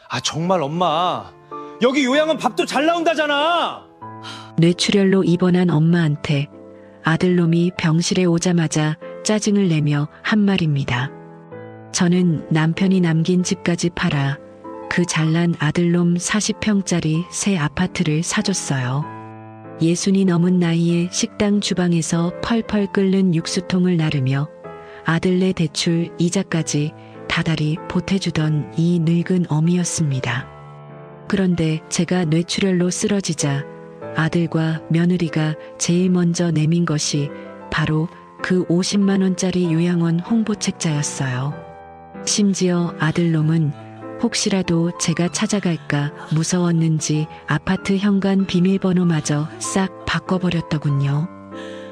아, 정말 엄마. 여기 요양은 밥도 잘 나온다잖아. 뇌출혈로 입원한 엄마한테 아들놈이 병실에 오자마자 짜증을 내며 한 말입니다. 저는 남편이 남긴 집까지 팔아 그 잘난 아들놈 40평짜리 새 아파트를 사줬어요. 60이 넘은 나이에 식당 주방에서 펄펄 끓는 육수통을 나르며 아들네 대출 이자까지 다달이 보태주던 이 늙은 어미였습니다. 그런데 제가 뇌출혈로 쓰러지자 아들과 며느리가 제일 먼저 내민 것이 바로 그 50만 원짜리 요양원 홍보책자였어요. 심지어 아들놈은 혹시라도 제가 찾아갈까 무서웠는지 아파트 현관 비밀번호마저 싹 바꿔버렸더군요.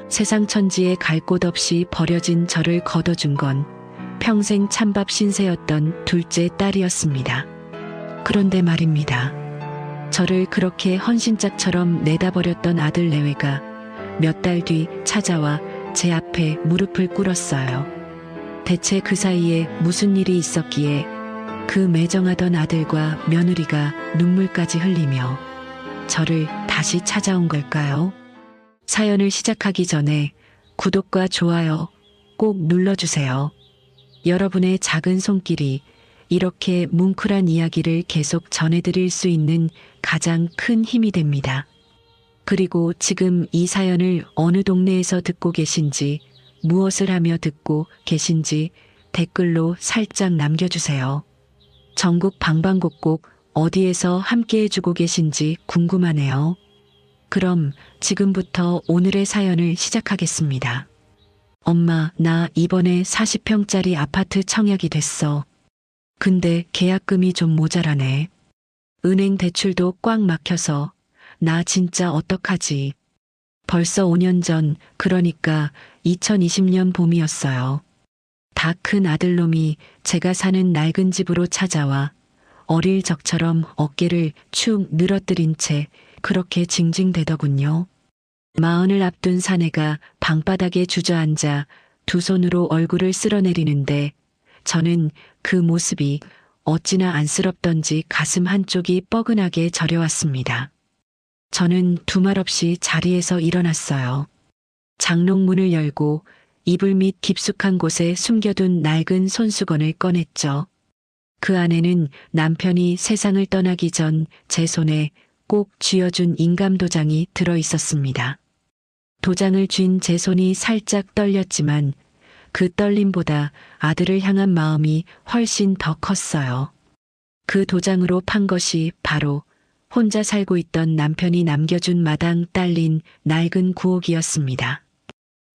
세상 천지에 갈 곳 없이 버려진 저를 거둬준 건 평생 찬밥 신세였던 둘째 딸이었습니다. 그런데 말입니다. 저를 그렇게 헌신짝처럼 내다버렸던 아들 내외가 몇 달 뒤 찾아와 제 앞에 무릎을 꿇었어요. 대체 그 사이에 무슨 일이 있었기에 그 매정하던 아들과 며느리가 눈물까지 흘리며 저를 다시 찾아온 걸까요? 사연을 시작하기 전에 구독과 좋아요 꼭 눌러주세요. 여러분의 작은 손길이 이렇게 뭉클한 이야기를 계속 전해드릴 수 있는 가장 큰 힘이 됩니다. 그리고 지금 이 사연을 어느 동네에서 듣고 계신지, 무엇을 하며 듣고 계신지 댓글로 살짝 남겨주세요. 전국 방방곡곡 어디에서 함께해주고 계신지 궁금하네요. 그럼 지금부터 오늘의 사연을 시작하겠습니다. 엄마, 나 이번에 40평짜리 아파트 청약이 됐어. 근데 계약금이 좀 모자라네. 은행 대출도 꽉 막혀서 나 진짜 어떡하지? 벌써 5년 전, 그러니까 2020년 봄이었어요. 다 큰 아들놈이 제가 사는 낡은 집으로 찾아와 어릴 적처럼 어깨를 축 늘어뜨린 채 그렇게 징징대더군요. 40을 앞둔 사내가 방바닥에 주저앉아 두 손으로 얼굴을 쓸어내리는데 저는 그 모습이 어찌나 안쓰럽던지 가슴 한쪽이 뻐근하게 저려왔습니다. 저는 두말 없이 자리에서 일어났어요. 장롱문을 열고 이불 밑 깊숙한 곳에 숨겨둔 낡은 손수건을 꺼냈죠. 그 안에는 남편이 세상을 떠나기 전 제 손에 꼭 쥐어준 인감도장이 들어 있었습니다. 도장을 쥔 제 손이 살짝 떨렸지만 그 떨림보다 아들을 향한 마음이 훨씬 더 컸어요. 그 도장으로 판 것이 바로 혼자 살고 있던 남편이 남겨준 마당 딸린 낡은 구옥이었습니다.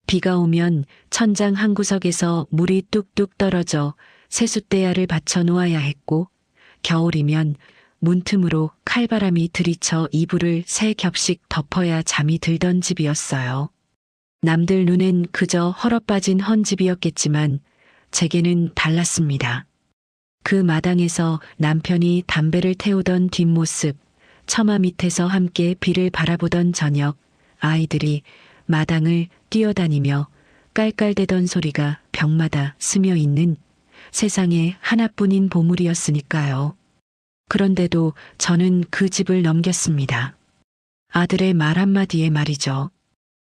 비가 오면 천장 한 구석에서 물이 뚝뚝 떨어져 세숫대야를 받쳐 놓아야 했고, 겨울이면 문틈으로 칼바람이 들이쳐 이불을 3겹씩 덮어야 잠이 들던 집이었어요. 남들 눈엔 그저 헐어빠진 헌집이었겠지만 제게는 달랐습니다. 그 마당에서 남편이 담배를 태우던 뒷모습, 처마 밑에서 함께 비를 바라보던 저녁, 아이들이 마당을 뛰어다니며 깔깔대던 소리가 벽마다 스며있는 세상에 하나뿐인 보물이었으니까요. 그런데도 저는 그 집을 넘겼습니다. 아들의 말 한마디에 말이죠.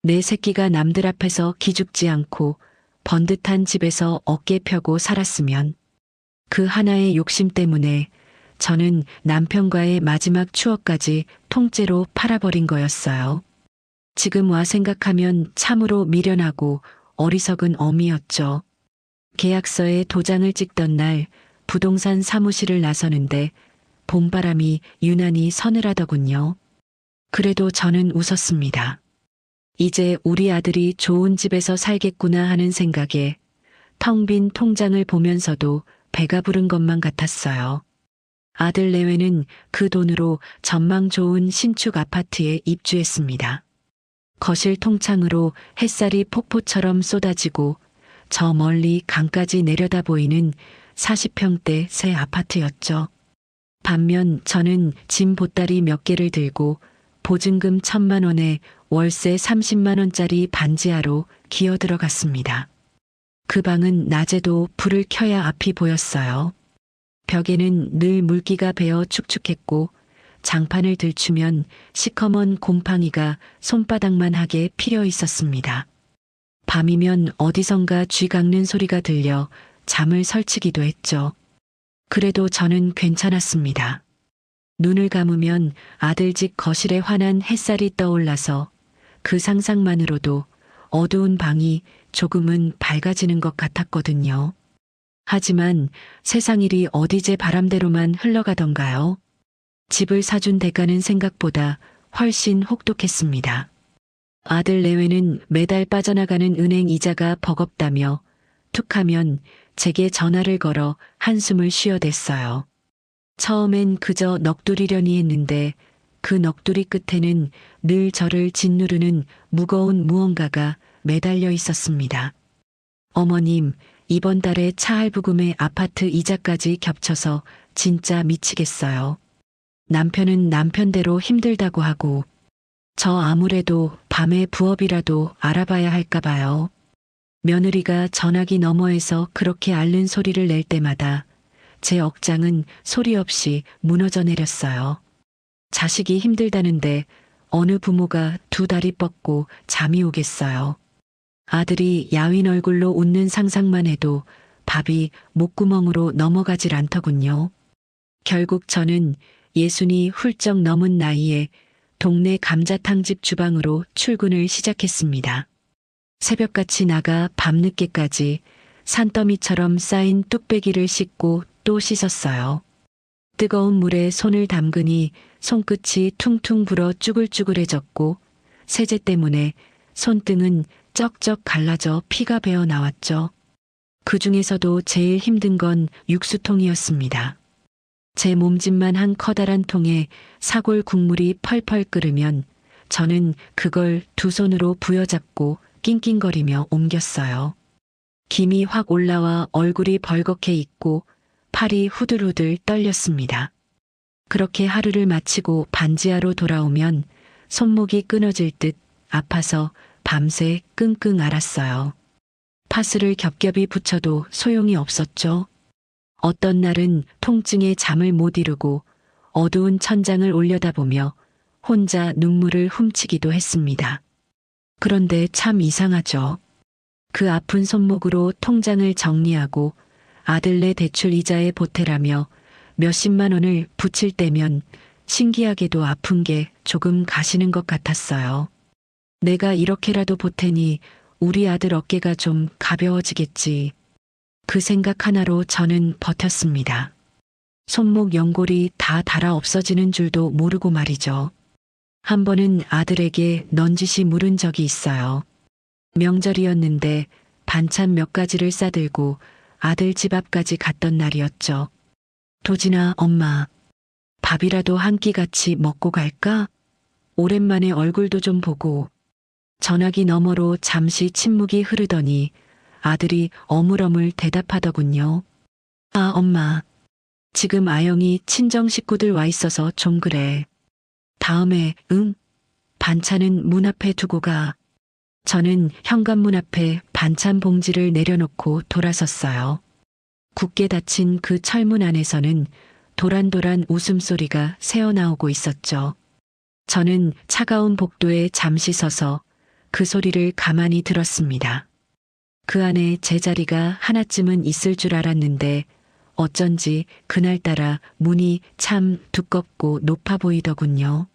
내 새끼가 남들 앞에서 기죽지 않고 번듯한 집에서 어깨 펴고 살았으면 그 하나의 욕심 때문에 저는 남편과의 마지막 추억까지 통째로 팔아버린 거였어요. 지금 와 생각하면 참으로 미련하고 어리석은 어미였죠. 계약서에 도장을 찍던 날 부동산 사무실을 나서는데 봄바람이 유난히 서늘하더군요. 그래도 저는 웃었습니다. 이제 우리 아들이 좋은 집에서 살겠구나 하는 생각에 텅 빈 통장을 보면서도 배가 부른 것만 같았어요. 아들 내외는 그 돈으로 전망 좋은 신축 아파트에 입주했습니다. 거실 통창으로 햇살이 폭포처럼 쏟아지고 저 멀리 강까지 내려다 보이는 40평대 새 아파트였죠. 반면 저는 짐 보따리 몇 개를 들고 보증금 1,000만 원에 월세 30만 원짜리 반지하로 기어 들어갔습니다. 그 방은 낮에도 불을 켜야 앞이 보였어요. 벽에는 늘 물기가 배어 축축했고 장판을 들추면 시커먼 곰팡이가 손바닥만 하게 피려 있었습니다. 밤이면 어디선가 쥐 깎는 소리가 들려 잠을 설치기도 했죠. 그래도 저는 괜찮았습니다. 눈을 감으면 아들 집 거실에 환한 햇살이 떠올라서 그 상상만으로도 어두운 방이 조금은 밝아지는 것 같았거든요. 하지만 세상 일이 어디 제 바람대로만 흘러가던가요? 집을 사준 대가는 생각보다 훨씬 혹독했습니다. 아들 내외는 매달 빠져나가는 은행 이자가 버겁다며 툭하면 제게 전화를 걸어 한숨을 쉬어댔어요. 처음엔 그저 넋두리려니 했는데 그 넋두리 끝에는 늘 저를 짓누르는 무거운 무언가가 매달려 있었습니다. 어머님, 이번 달에 차 할부금에 아파트 이자까지 겹쳐서 진짜 미치겠어요. 남편은 남편대로 힘들다고 하고 저 아무래도 밤에 부업이라도 알아봐야 할까 봐요. 며느리가 전화기 너머에서 그렇게 앓는 소리를 낼 때마다 제 억장은 소리 없이 무너져 내렸어요. 자식이 힘들다는데 어느 부모가 두 다리 뻗고 잠이 오겠어요. 아들이 야윈 얼굴로 웃는 상상만 해도 밥이 목구멍으로 넘어가질 않더군요. 결국 저는 60이 훌쩍 넘은 나이에 동네 감자탕집 주방으로 출근을 시작했습니다. 새벽같이 나가 밤늦게까지 산더미처럼 쌓인 뚝배기를 씻고 또 씻었어요. 뜨거운 물에 손을 담그니 손끝이 퉁퉁 불어 쭈글쭈글해졌고 세제 때문에 손등은 쩍쩍 갈라져 피가 배어 나왔죠. 그 중에서도 제일 힘든 건 육수통이었습니다. 제 몸집만 한 커다란 통에 사골 국물이 펄펄 끓으면 저는 그걸 두 손으로 부여잡고 낑낑거리며 옮겼어요. 김이 확 올라와 얼굴이 벌겋게 익고 팔이 후들후들 떨렸습니다. 그렇게 하루를 마치고 반지하로 돌아오면 손목이 끊어질 듯 아파서 밤새 끙끙 앓았어요. 파스를 겹겹이 붙여도 소용이 없었죠. 어떤 날은 통증에 잠을 못 이루고 어두운 천장을 올려다보며 혼자 눈물을 훔치기도 했습니다. 그런데 참 이상하죠. 그 아픈 손목으로 통장을 정리하고 아들네 대출 이자에 보태라며 몇십만 원을 붙일 때면 신기하게도 아픈 게 조금 가시는 것 같았어요. 내가 이렇게라도 보태니 우리 아들 어깨가 좀 가벼워지겠지. 그 생각 하나로 저는 버텼습니다. 손목 연골이 다 닳아 없어지는 줄도 모르고 말이죠. 한 번은 아들에게 넌지시 물은 적이 있어요. 명절이었는데 반찬 몇 가지를 싸들고 아들 집 앞까지 갔던 날이었죠. 도진아, 엄마, 밥이라도 한 끼 같이 먹고 갈까? 오랜만에 얼굴도 좀 보고. 전화기 너머로 잠시 침묵이 흐르더니 아들이 어물어물 대답하더군요. 아, 엄마. 지금 아영이 친정 식구들 와 있어서 좀 그래. 다음에, 응? 반찬은 문 앞에 두고 가. 저는 현관문 앞에 반찬 봉지를 내려놓고 돌아섰어요. 굳게 닫힌 그 철문 안에서는 도란도란 웃음소리가 새어나오고 있었죠. 저는 차가운 복도에 잠시 서서 그 소리를 가만히 들었습니다. 그 안에 제 자리가 하나쯤은 있을 줄 알았는데 어쩐지 그날따라 문이 참 두껍고 높아 보이더군요.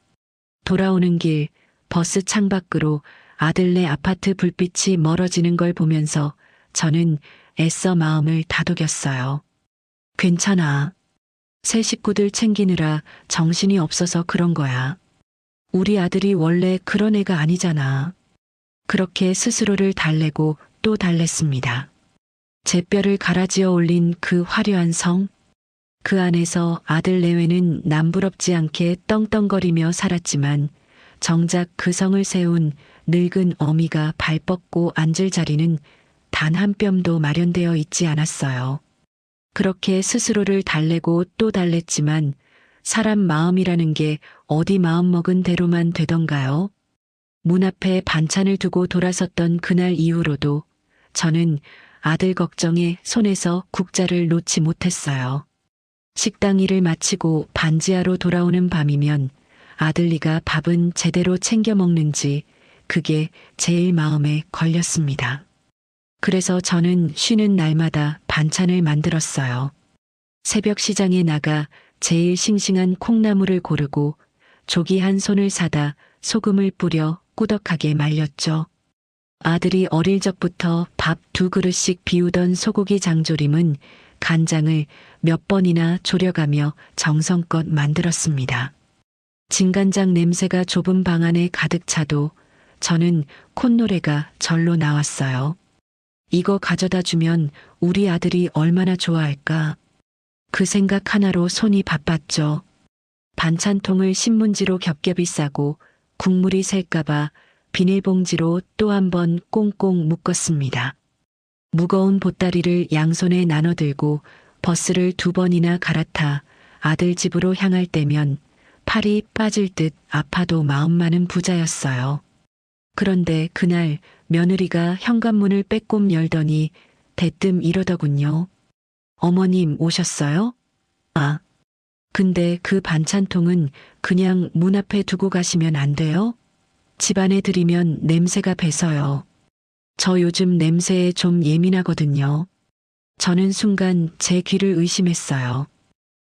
돌아오는 길 버스 창밖으로 아들네 아파트 불빛이 멀어지는 걸 보면서 저는 애써 마음을 다독였어요. 괜찮아. 새 식구들 챙기느라 정신이 없어서 그런 거야. 우리 아들이 원래 그런 애가 아니잖아. 그렇게 스스로를 달래고 또 달랬습니다. 제 뼈를 갈아지어 올린 그 화려한 성, 그 안에서 아들 내외는 남부럽지 않게 떵떵거리며 살았지만 정작 그 성을 세운 늙은 어미가 발 뻗고 앉을 자리는 단 한 뼘도 마련되어 있지 않았어요. 그렇게 스스로를 달래고 또 달랬지만 사람 마음이라는 게 어디 마음먹은 대로만 되던가요? 문 앞에 반찬을 두고 돌아섰던 그날 이후로도 저는 아들 걱정에 손에서 국자를 놓지 못했어요. 식당 일을 마치고 반지하로 돌아오는 밤이면 아들리가 밥은 제대로 챙겨 먹는지 그게 제일 마음에 걸렸습니다. 그래서 저는 쉬는 날마다 반찬을 만들었어요. 새벽 시장에 나가 제일 싱싱한 콩나물을 고르고 조기 한 손을 사다 소금을 뿌려 꾸덕하게 말렸죠. 아들이 어릴 적부터 밥 2그릇씩 비우던 소고기 장조림은 간장을 몇 번이나 졸여가며 정성껏 만들었습니다. 진간장 냄새가 좁은 방 안에 가득 차도 저는 콧노래가 절로 나왔어요. 이거 가져다 주면 우리 아들이 얼마나 좋아할까. 그 생각 하나로 손이 바빴죠. 반찬통을 신문지로 겹겹이 싸고 국물이 셀까봐 비닐봉지로 또 한 번 꽁꽁 묶었습니다. 무거운 보따리를 양손에 나눠 들고 버스를 2번이나 갈아타 아들 집으로 향할 때면 팔이 빠질 듯 아파도 마음만은 부자였어요. 그런데 그날 며느리가 현관문을 빼꼼 열더니 대뜸 이러더군요. 어머님 오셨어요? 아, 근데 그 반찬통은 그냥 문 앞에 두고 가시면 안 돼요? 집안에 들이면 냄새가 배서요. 저 요즘 냄새에 좀 예민하거든요. 저는 순간 제 귀를 의심했어요.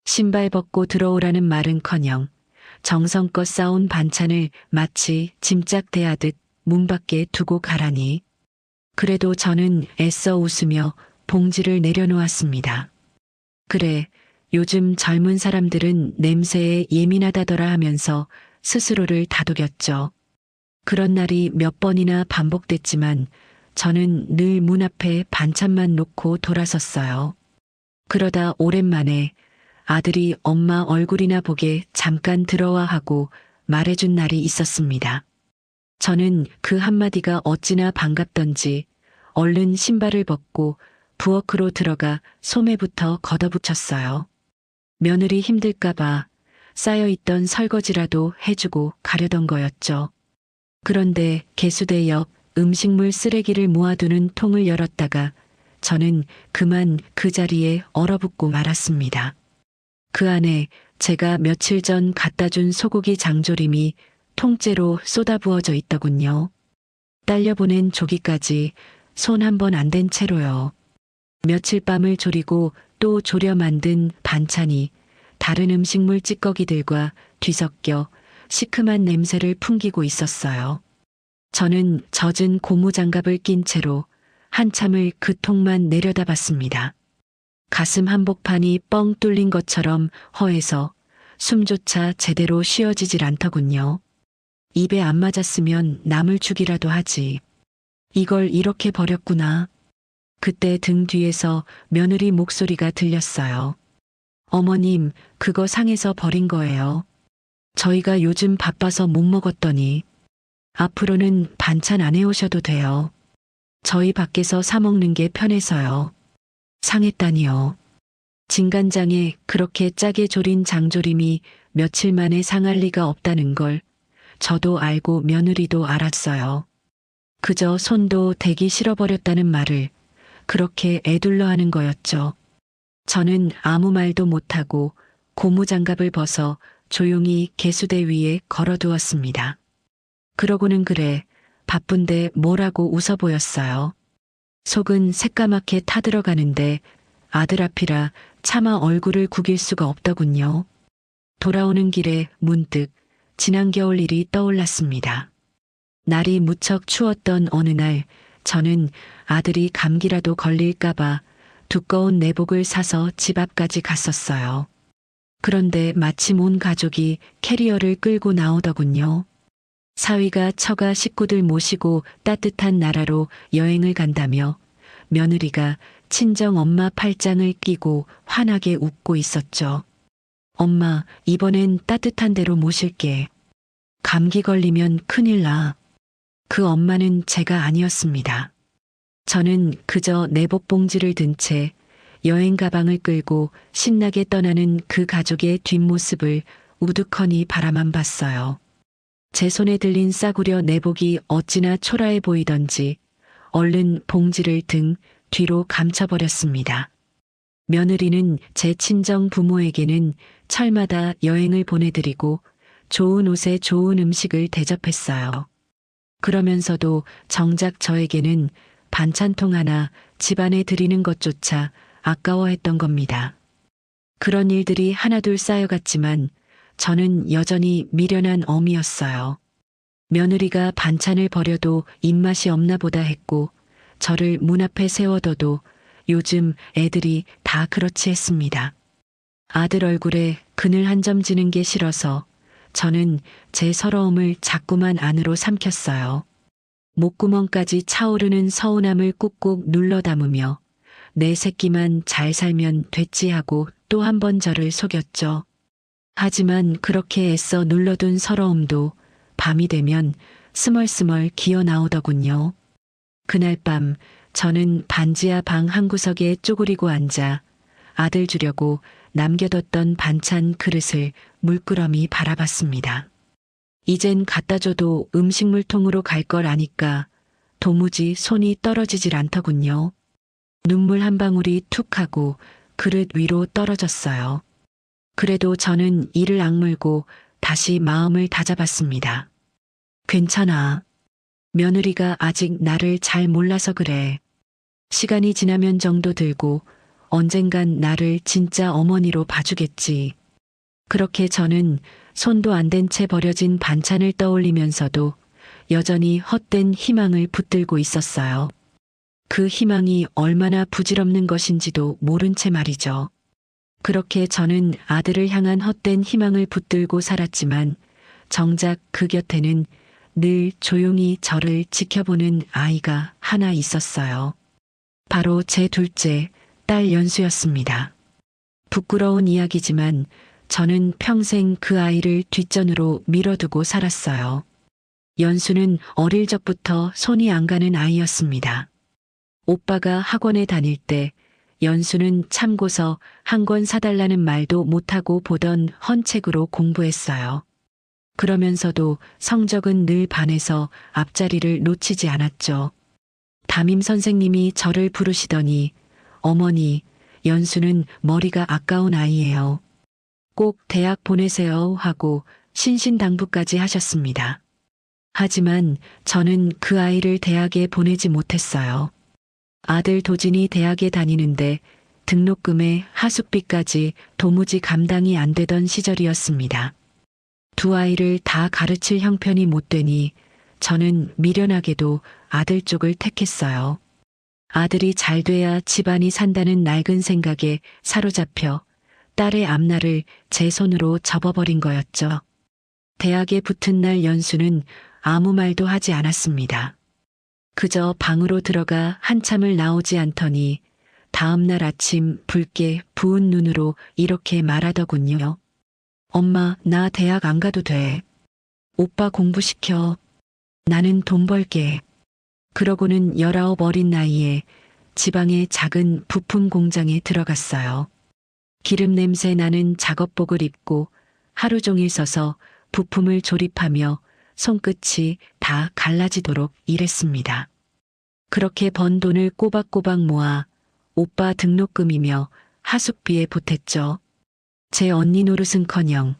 신발 벗고 들어오라는 말은커녕 정성껏 싸온 반찬을 마치 짐짝대하듯 문 밖에 두고 가라니. 그래도 저는 애써 웃으며 봉지를 내려놓았습니다. 그래, 요즘 젊은 사람들은 냄새에 예민하다더라 하면서 스스로를 다독였죠. 그런 날이 몇 번이나 반복됐지만 저는 늘 문 앞에 반찬만 놓고 돌아섰어요. 그러다 오랜만에 아들이 엄마 얼굴이나 보게 잠깐 들어와 하고 말해준 날이 있었습니다. 저는 그 한마디가 어찌나 반갑던지 얼른 신발을 벗고 부엌으로 들어가 소매부터 걷어붙였어요. 며느리 힘들까봐 쌓여있던 설거지라도 해주고 가려던 거였죠. 그런데 개수대 옆 음식물 쓰레기를 모아두는 통을 열었다가 저는 그만 그 자리에 얼어붙고 말았습니다. 그 안에 제가 며칠 전 갖다 준 소고기 장조림이 통째로 쏟아부어져 있더군요. 딸려보낸 조기까지 손 한 번 안 댄 채로요. 며칠 밤을 졸이고 또 졸여 만든 반찬이 다른 음식물 찌꺼기들과 뒤섞여 시큼한 냄새를 풍기고 있었어요. 저는 젖은 고무장갑을 낀 채로 한참을 그 통만 내려다봤습니다. 가슴 한복판이 뻥 뚫린 것처럼 허해서 숨조차 제대로 쉬어지질 않더군요. 입에 안 맞았으면 남을 죽이라도 하지. 이걸 이렇게 버렸구나. 그때 등 뒤에서 며느리 목소리가 들렸어요. 어머님, 그거 상해서 버린 거예요. 저희가 요즘 바빠서 못 먹었더니. 앞으로는 반찬 안 해오셔도 돼요. 저희 밖에서 사 먹는 게 편해서요. 상했다니요. 진간장에 그렇게 짜게 졸인 장조림이 며칠 만에 상할 리가 없다는 걸 저도 알고 며느리도 알았어요. 그저 손도 대기 싫어버렸다는 말을 그렇게 애둘러 하는 거였죠. 저는 아무 말도 못하고 고무장갑을 벗어 조용히 개수대 위에 걸어두었습니다. 그러고는 그래 바쁜데 뭐라고 웃어 보였어요. 속은 새까맣게 타들어가는데 아들 앞이라 차마 얼굴을 구길 수가 없더군요. 돌아오는 길에 문득 지난 겨울 일이 떠올랐습니다. 날이 무척 추웠던 어느 날 저는 아들이 감기라도 걸릴까봐 두꺼운 내복을 사서 집 앞까지 갔었어요. 그런데 마침 온 가족이 캐리어를 끌고 나오더군요. 사위가 처가 식구들 모시고 따뜻한 나라로 여행을 간다며 며느리가 친정 엄마 팔짱을 끼고 환하게 웃고 있었죠. 엄마, 이번엔 따뜻한 데로 모실게. 감기 걸리면 큰일 나. 그 엄마는 제가 아니었습니다. 저는 그저 내복 봉지를 든 채 여행 가방을 끌고 신나게 떠나는 그 가족의 뒷모습을 우두커니 바라만 봤어요. 제 손에 들린 싸구려 내복이 어찌나 초라해 보이던지 얼른 봉지를 등 뒤로 감춰버렸습니다. 며느리는 제 친정 부모에게는 철마다 여행을 보내드리고 좋은 옷에 좋은 음식을 대접했어요. 그러면서도 정작 저에게는 반찬통 하나 집안에 드리는 것조차 아까워했던 겁니다. 그런 일들이 하나둘 쌓여갔지만 저는 여전히 미련한 어미였어요. 며느리가 반찬을 버려도 입맛이 없나 보다 했고 저를 문 앞에 세워둬도 요즘 애들이 다 그렇지 했습니다. 아들 얼굴에 그늘 한 점 지는 게 싫어서 저는 제 서러움을 자꾸만 안으로 삼켰어요. 목구멍까지 차오르는 서운함을 꾹꾹 눌러 담으며 내 새끼만 잘 살면 됐지 하고 또 한 번 저를 속였죠. 하지만 그렇게 애써 눌러둔 서러움도 밤이 되면 스멀스멀 기어 나오더군요. 그날 밤 저는 반지하 방 한구석에 쪼그리고 앉아 아들 주려고 남겨뒀던 반찬 그릇을 물끄러미 바라봤습니다. 이젠 갖다 줘도 음식물통으로 갈 걸 아니까 도무지 손이 떨어지질 않더군요. 눈물 한 방울이 툭 하고 그릇 위로 떨어졌어요. 그래도 저는 이를 악물고 다시 마음을 다잡았습니다. 괜찮아. 며느리가 아직 나를 잘 몰라서 그래. 시간이 지나면 정도 들고 언젠간 나를 진짜 어머니로 봐주겠지. 그렇게 저는 손도 안 댄 채 버려진 반찬을 떠올리면서도 여전히 헛된 희망을 붙들고 있었어요. 그 희망이 얼마나 부질없는 것인지도 모른 채 말이죠. 그렇게 저는 아들을 향한 헛된 희망을 붙들고 살았지만 정작 그 곁에는 늘 조용히 저를 지켜보는 아이가 하나 있었어요. 바로 제 둘째 딸 연수였습니다. 부끄러운 이야기지만 저는 평생 그 아이를 뒷전으로 밀어두고 살았어요. 연수는 어릴 적부터 손이 안 가는 아이였습니다. 오빠가 학원에 다닐 때 연수는 참고서 한 권 사달라는 말도 못하고 보던 헌책으로 공부했어요. 그러면서도 성적은 늘 반에서 앞자리를 놓치지 않았죠. 담임 선생님이 저를 부르시더니 어머니, 연수는 머리가 아까운 아이예요. 꼭 대학 보내세요 하고 신신당부까지 하셨습니다. 하지만 저는 그 아이를 대학에 보내지 못했어요. 아들 도진이 대학에 다니는데 등록금에 하숙비까지 도무지 감당이 안 되던 시절이었습니다. 두 아이를 다 가르칠 형편이 못 되니 저는 미련하게도 아들 쪽을 택했어요. 아들이 잘 돼야 집안이 산다는 낡은 생각에 사로잡혀 딸의 앞날을 제 손으로 접어버린 거였죠. 대학에 붙은 날 연수는 아무 말도 하지 않았습니다. 그저 방으로 들어가 한참을 나오지 않더니 다음 날 아침 붉게 부은 눈으로 이렇게 말하더군요. 엄마, 나 대학 안 가도 돼. 오빠 공부시켜. 나는 돈 벌게. 그러고는 19 어린 나이에 지방의 작은 부품 공장에 들어갔어요. 기름 냄새 나는 작업복을 입고 하루 종일 서서 부품을 조립하며 손끝이 다 갈라지도록 일했습니다. 그렇게 번 돈을 꼬박꼬박 모아 오빠 등록금이며 하숙비에 보탰죠. 제 언니 노릇은커녕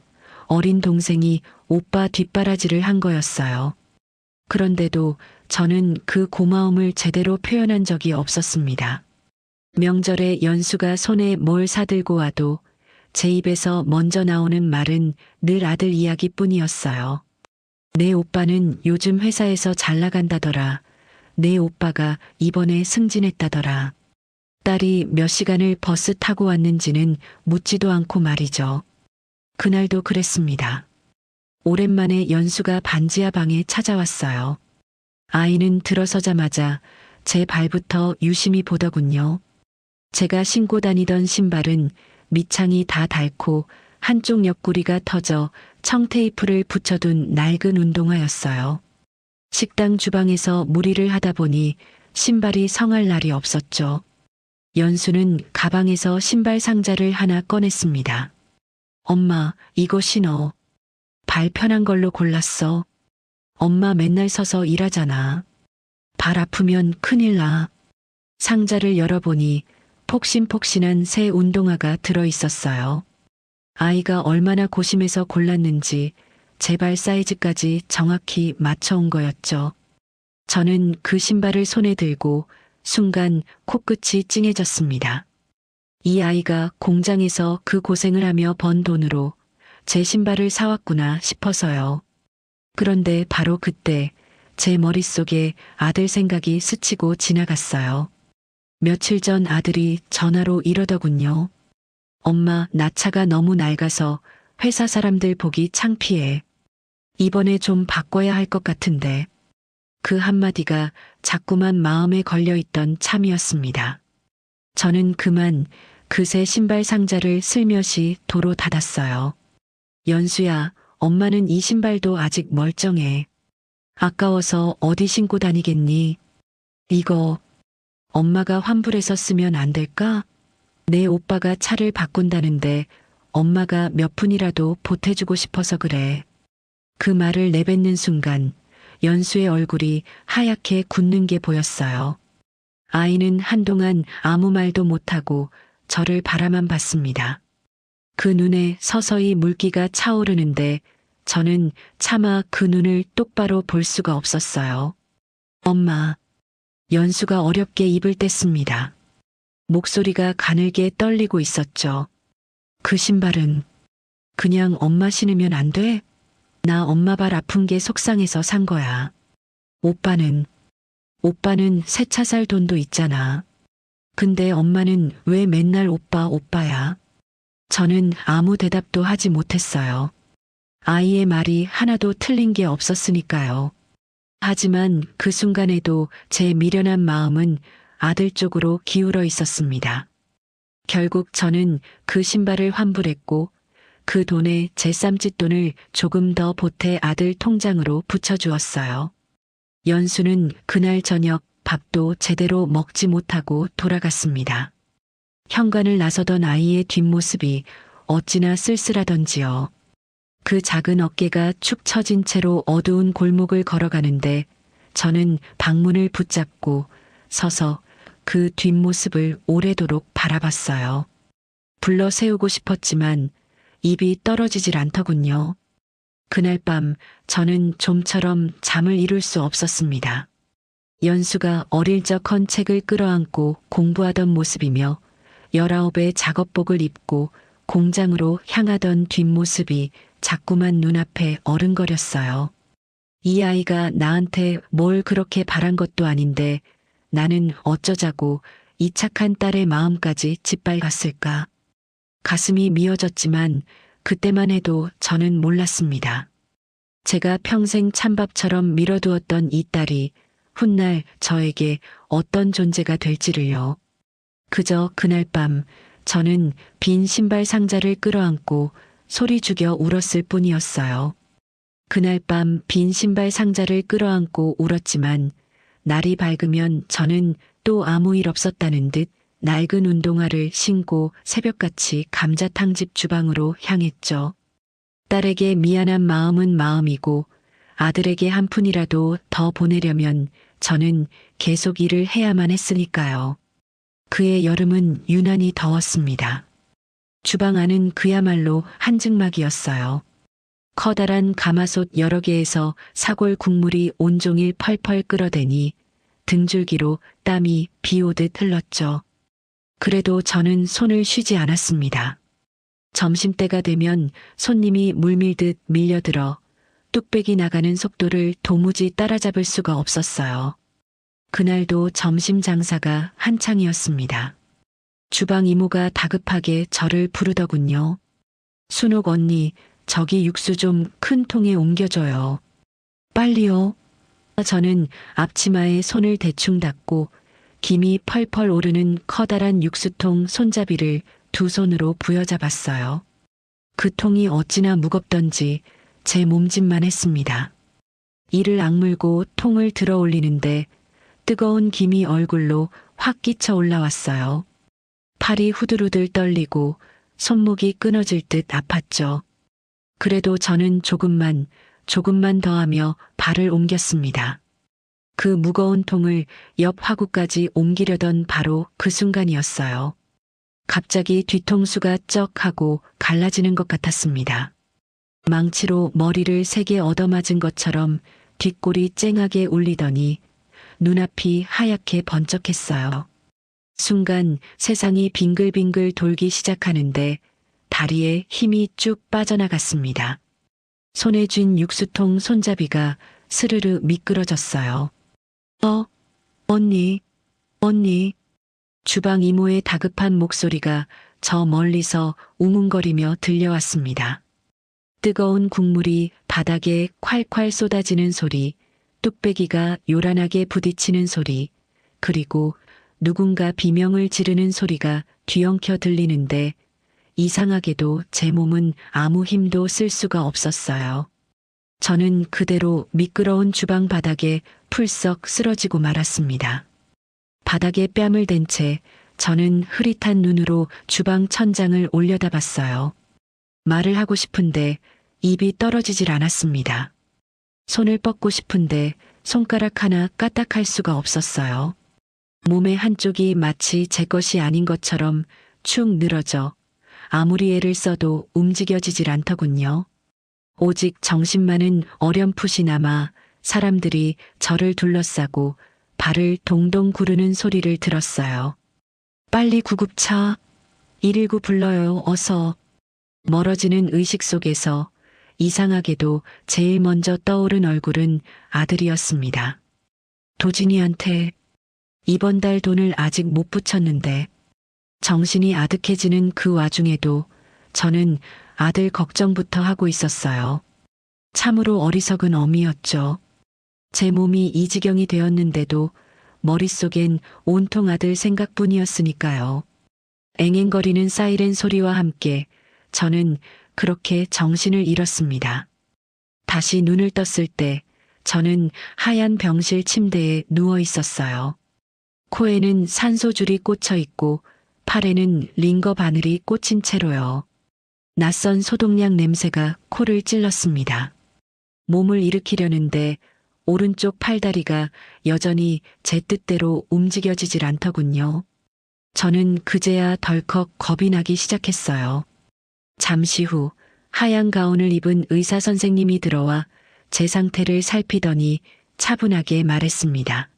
어린 동생이 오빠 뒷바라지를 한 거였어요. 그런데도 저는 그 고마움을 제대로 표현한 적이 없었습니다. 명절에 연수가 손에 뭘 사들고 와도 제 입에서 먼저 나오는 말은 늘 아들 이야기뿐이었어요. 내 오빠는 요즘 회사에서 잘 나간다더라. 내 오빠가 이번에 승진했다더라. 딸이 몇 시간을 버스 타고 왔는지는 묻지도 않고 말이죠. 그날도 그랬습니다. 오랜만에 연수가 반지하 방에 찾아왔어요. 아이는 들어서자마자 제 발부터 유심히 보더군요. 제가 신고 다니던 신발은 밑창이 다 닳고 한쪽 옆구리가 터져 청테이프를 붙여둔 낡은 운동화였어요. 식당 주방에서 무리를 하다 보니 신발이 성할 날이 없었죠. 연수는 가방에서 신발 상자를 하나 꺼냈습니다. 엄마, 이거 신어. 발 편한 걸로 골랐어. 엄마 맨날 서서 일하잖아. 발 아프면 큰일 나. 상자를 열어보니 폭신폭신한 새 운동화가 들어 있었어요. 아이가 얼마나 고심해서 골랐는지 제 발 사이즈까지 정확히 맞춰온 거였죠. 저는 그 신발을 손에 들고 순간 코끝이 찡해졌습니다. 이 아이가 공장에서 그 고생을 하며 번 돈으로 제 신발을 사왔구나 싶어서요. 그런데 바로 그때 제 머릿속에 아들 생각이 스치고 지나갔어요. 며칠 전 아들이 전화로 이러더군요. 엄마, 나 차가 너무 낡아서 회사 사람들 보기 창피해. 이번에 좀 바꿔야 할 것 같은데. 그 한마디가 자꾸만 마음에 걸려있던 참이었습니다. 저는 그만 그새 신발 상자를 슬며시 도로 닫았어요. 연수야, 엄마는 이 신발도 아직 멀쩡해. 아까워서 어디 신고 다니겠니? 이거 엄마가 환불해서 쓰면 안 될까? 내 오빠가 차를 바꾼다는데 엄마가 몇 푼이라도 보태주고 싶어서 그래. 그 말을 내뱉는 순간 연수의 얼굴이 하얗게 굳는 게 보였어요. 아이는 한동안 아무 말도 못하고 저를 바라만 봤습니다. 그 눈에 서서히 물기가 차오르는데 저는 차마 그 눈을 똑바로 볼 수가 없었어요. 엄마. 연수가 어렵게 입을 뗐습니다. 목소리가 가늘게 떨리고 있었죠. 그 신발은 그냥 엄마 신으면 안 돼? 나 엄마 발 아픈 게 속상해서 산 거야. 오빠는 새 차 살 돈도 있잖아. 근데 엄마는 왜 맨날 오빠, 오빠야? 저는 아무 대답도 하지 못했어요. 아이의 말이 하나도 틀린 게 없었으니까요. 하지만 그 순간에도 제 미련한 마음은 아들 쪽으로 기울어 있었습니다. 결국 저는 그 신발을 환불했고 그 돈에 제 쌈짓돈을 조금 더 보태 아들 통장으로 붙여주었어요. 연수는 그날 저녁 밥도 제대로 먹지 못하고 돌아갔습니다. 현관을 나서던 아이의 뒷모습이 어찌나 쓸쓸하던지요. 그 작은 어깨가 축 처진 채로 어두운 골목을 걸어가는데 저는 방문을 붙잡고 서서 그 뒷모습을 오래도록 바라봤어요. 불러 세우고 싶었지만 입이 떨어지질 않더군요. 그날 밤 저는 좀처럼 잠을 이룰 수 없었습니다. 연수가 어릴 적 헌 책을 끌어안고 공부하던 모습이며 19의 작업복을 입고 공장으로 향하던 뒷모습이 자꾸만 눈앞에 어른거렸어요. 이 아이가 나한테 뭘 그렇게 바란 것도 아닌데 나는 어쩌자고 이 착한 딸의 마음까지 짓밟았을까. 가슴이 미어졌지만 그때만 해도 저는 몰랐습니다. 제가 평생 찬밥처럼 밀어두었던 이 딸이 훗날 저에게 어떤 존재가 될지를요. 그저 그날 밤 저는 빈 신발 상자를 끌어안고 소리 죽여 울었을 뿐이었어요. 그날 밤 빈 신발 상자를 끌어안고 울었지만 날이 밝으면 저는 또 아무 일 없었다는 듯 낡은 운동화를 신고 새벽같이 감자탕집 주방으로 향했죠. 딸에게 미안한 마음은 마음이고 아들에게 한 푼이라도 더 보내려면 저는 계속 일을 해야만 했으니까요. 그의 여름은 유난히 더웠습니다. 주방 안은 그야말로 한증막이었어요. 커다란 가마솥 여러 개에서 사골 국물이 온종일 펄펄 끓어대니 등줄기로 땀이 비 오듯 흘렀죠. 그래도 저는 손을 쉬지 않았습니다. 점심때가 되면 손님이 물밀듯 밀려들어 뚝배기 나가는 속도를 도무지 따라잡을 수가 없었어요. 그날도 점심 장사가 한창이었습니다. 주방 이모가 다급하게 저를 부르더군요. 순옥 언니, 저기 육수 좀 큰 통에 옮겨줘요. 빨리요. 저는 앞치마에 손을 대충 닦고 김이 펄펄 오르는 커다란 육수통 손잡이를 두 손으로 부여잡았어요. 그 통이 어찌나 무겁던지 제 몸짓만 했습니다. 이를 악물고 통을 들어 올리는데 뜨거운 김이 얼굴로 확 끼쳐 올라왔어요. 팔이 후들후들 떨리고 손목이 끊어질 듯 아팠죠. 그래도 저는 조금만 더 하며 발을 옮겼습니다. 그 무거운 통을 옆 화구까지 옮기려던 바로 그 순간이었어요. 갑자기 뒤통수가 쩍 하고 갈라지는 것 같았습니다. 망치로 머리를 세게 얻어맞은 것처럼 뒷골이 쨍하게 울리더니 눈앞이 하얗게 번쩍했어요. 순간 세상이 빙글빙글 돌기 시작하는데 다리에 힘이 쭉 빠져나갔습니다. 손에 쥔 육수통 손잡이가 스르르 미끄러졌어요. 언니, 언니. 주방 이모의 다급한 목소리가 저 멀리서 웅웅거리며 들려왔습니다. 뜨거운 국물이 바닥에 콸콸 쏟아지는 소리, 뚝배기가 요란하게 부딪히는 소리, 그리고 누군가 비명을 지르는 소리가 뒤엉켜 들리는데 이상하게도 제 몸은 아무 힘도 쓸 수가 없었어요. 저는 그대로 미끄러운 주방 바닥에 풀썩 쓰러지고 말았습니다. 바닥에 뺨을 댄 채 저는 흐릿한 눈으로 주방 천장을 올려다봤어요. 말을 하고 싶은데 입이 떨어지질 않았습니다. 손을 뻗고 싶은데 손가락 하나 까딱할 수가 없었어요. 몸의 한쪽이 마치 제 것이 아닌 것처럼 축 늘어져 아무리 애를 써도 움직여지질 않더군요. 오직 정신만은 어렴풋이 남아 사람들이 저를 둘러싸고 발을 동동 구르는 소리를 들었어요. 빨리 구급차, 119 불러요, 어서. 멀어지는 의식 속에서 이상하게도 제일 먼저 떠오른 얼굴은 아들이었습니다. 도진이한테 이번 달 돈을 아직 못 붙였는데 정신이 아득해지는 그 와중에도 저는 아들 걱정부터 하고 있었어요. 참으로 어리석은 어미였죠. 제 몸이 이 지경이 되었는데도 머릿속엔 온통 아들 생각뿐이었으니까요. 앵앵거리는 사이렌 소리와 함께 저는 그렇게 정신을 잃었습니다. 다시 눈을 떴을 때 저는 하얀 병실 침대에 누워 있었어요. 코에는 산소줄이 꽂혀 있고 팔에는 링거 바늘이 꽂힌 채로요. 낯선 소독약 냄새가 코를 찔렀습니다. 몸을 일으키려는데 오른쪽 팔다리가 여전히 제 뜻대로 움직여지질 않더군요. 저는 그제야 덜컥 겁이 나기 시작했어요. 잠시 후 하얀 가운을 입은 의사 선생님이 들어와 제 상태를 살피더니 차분하게 말했습니다.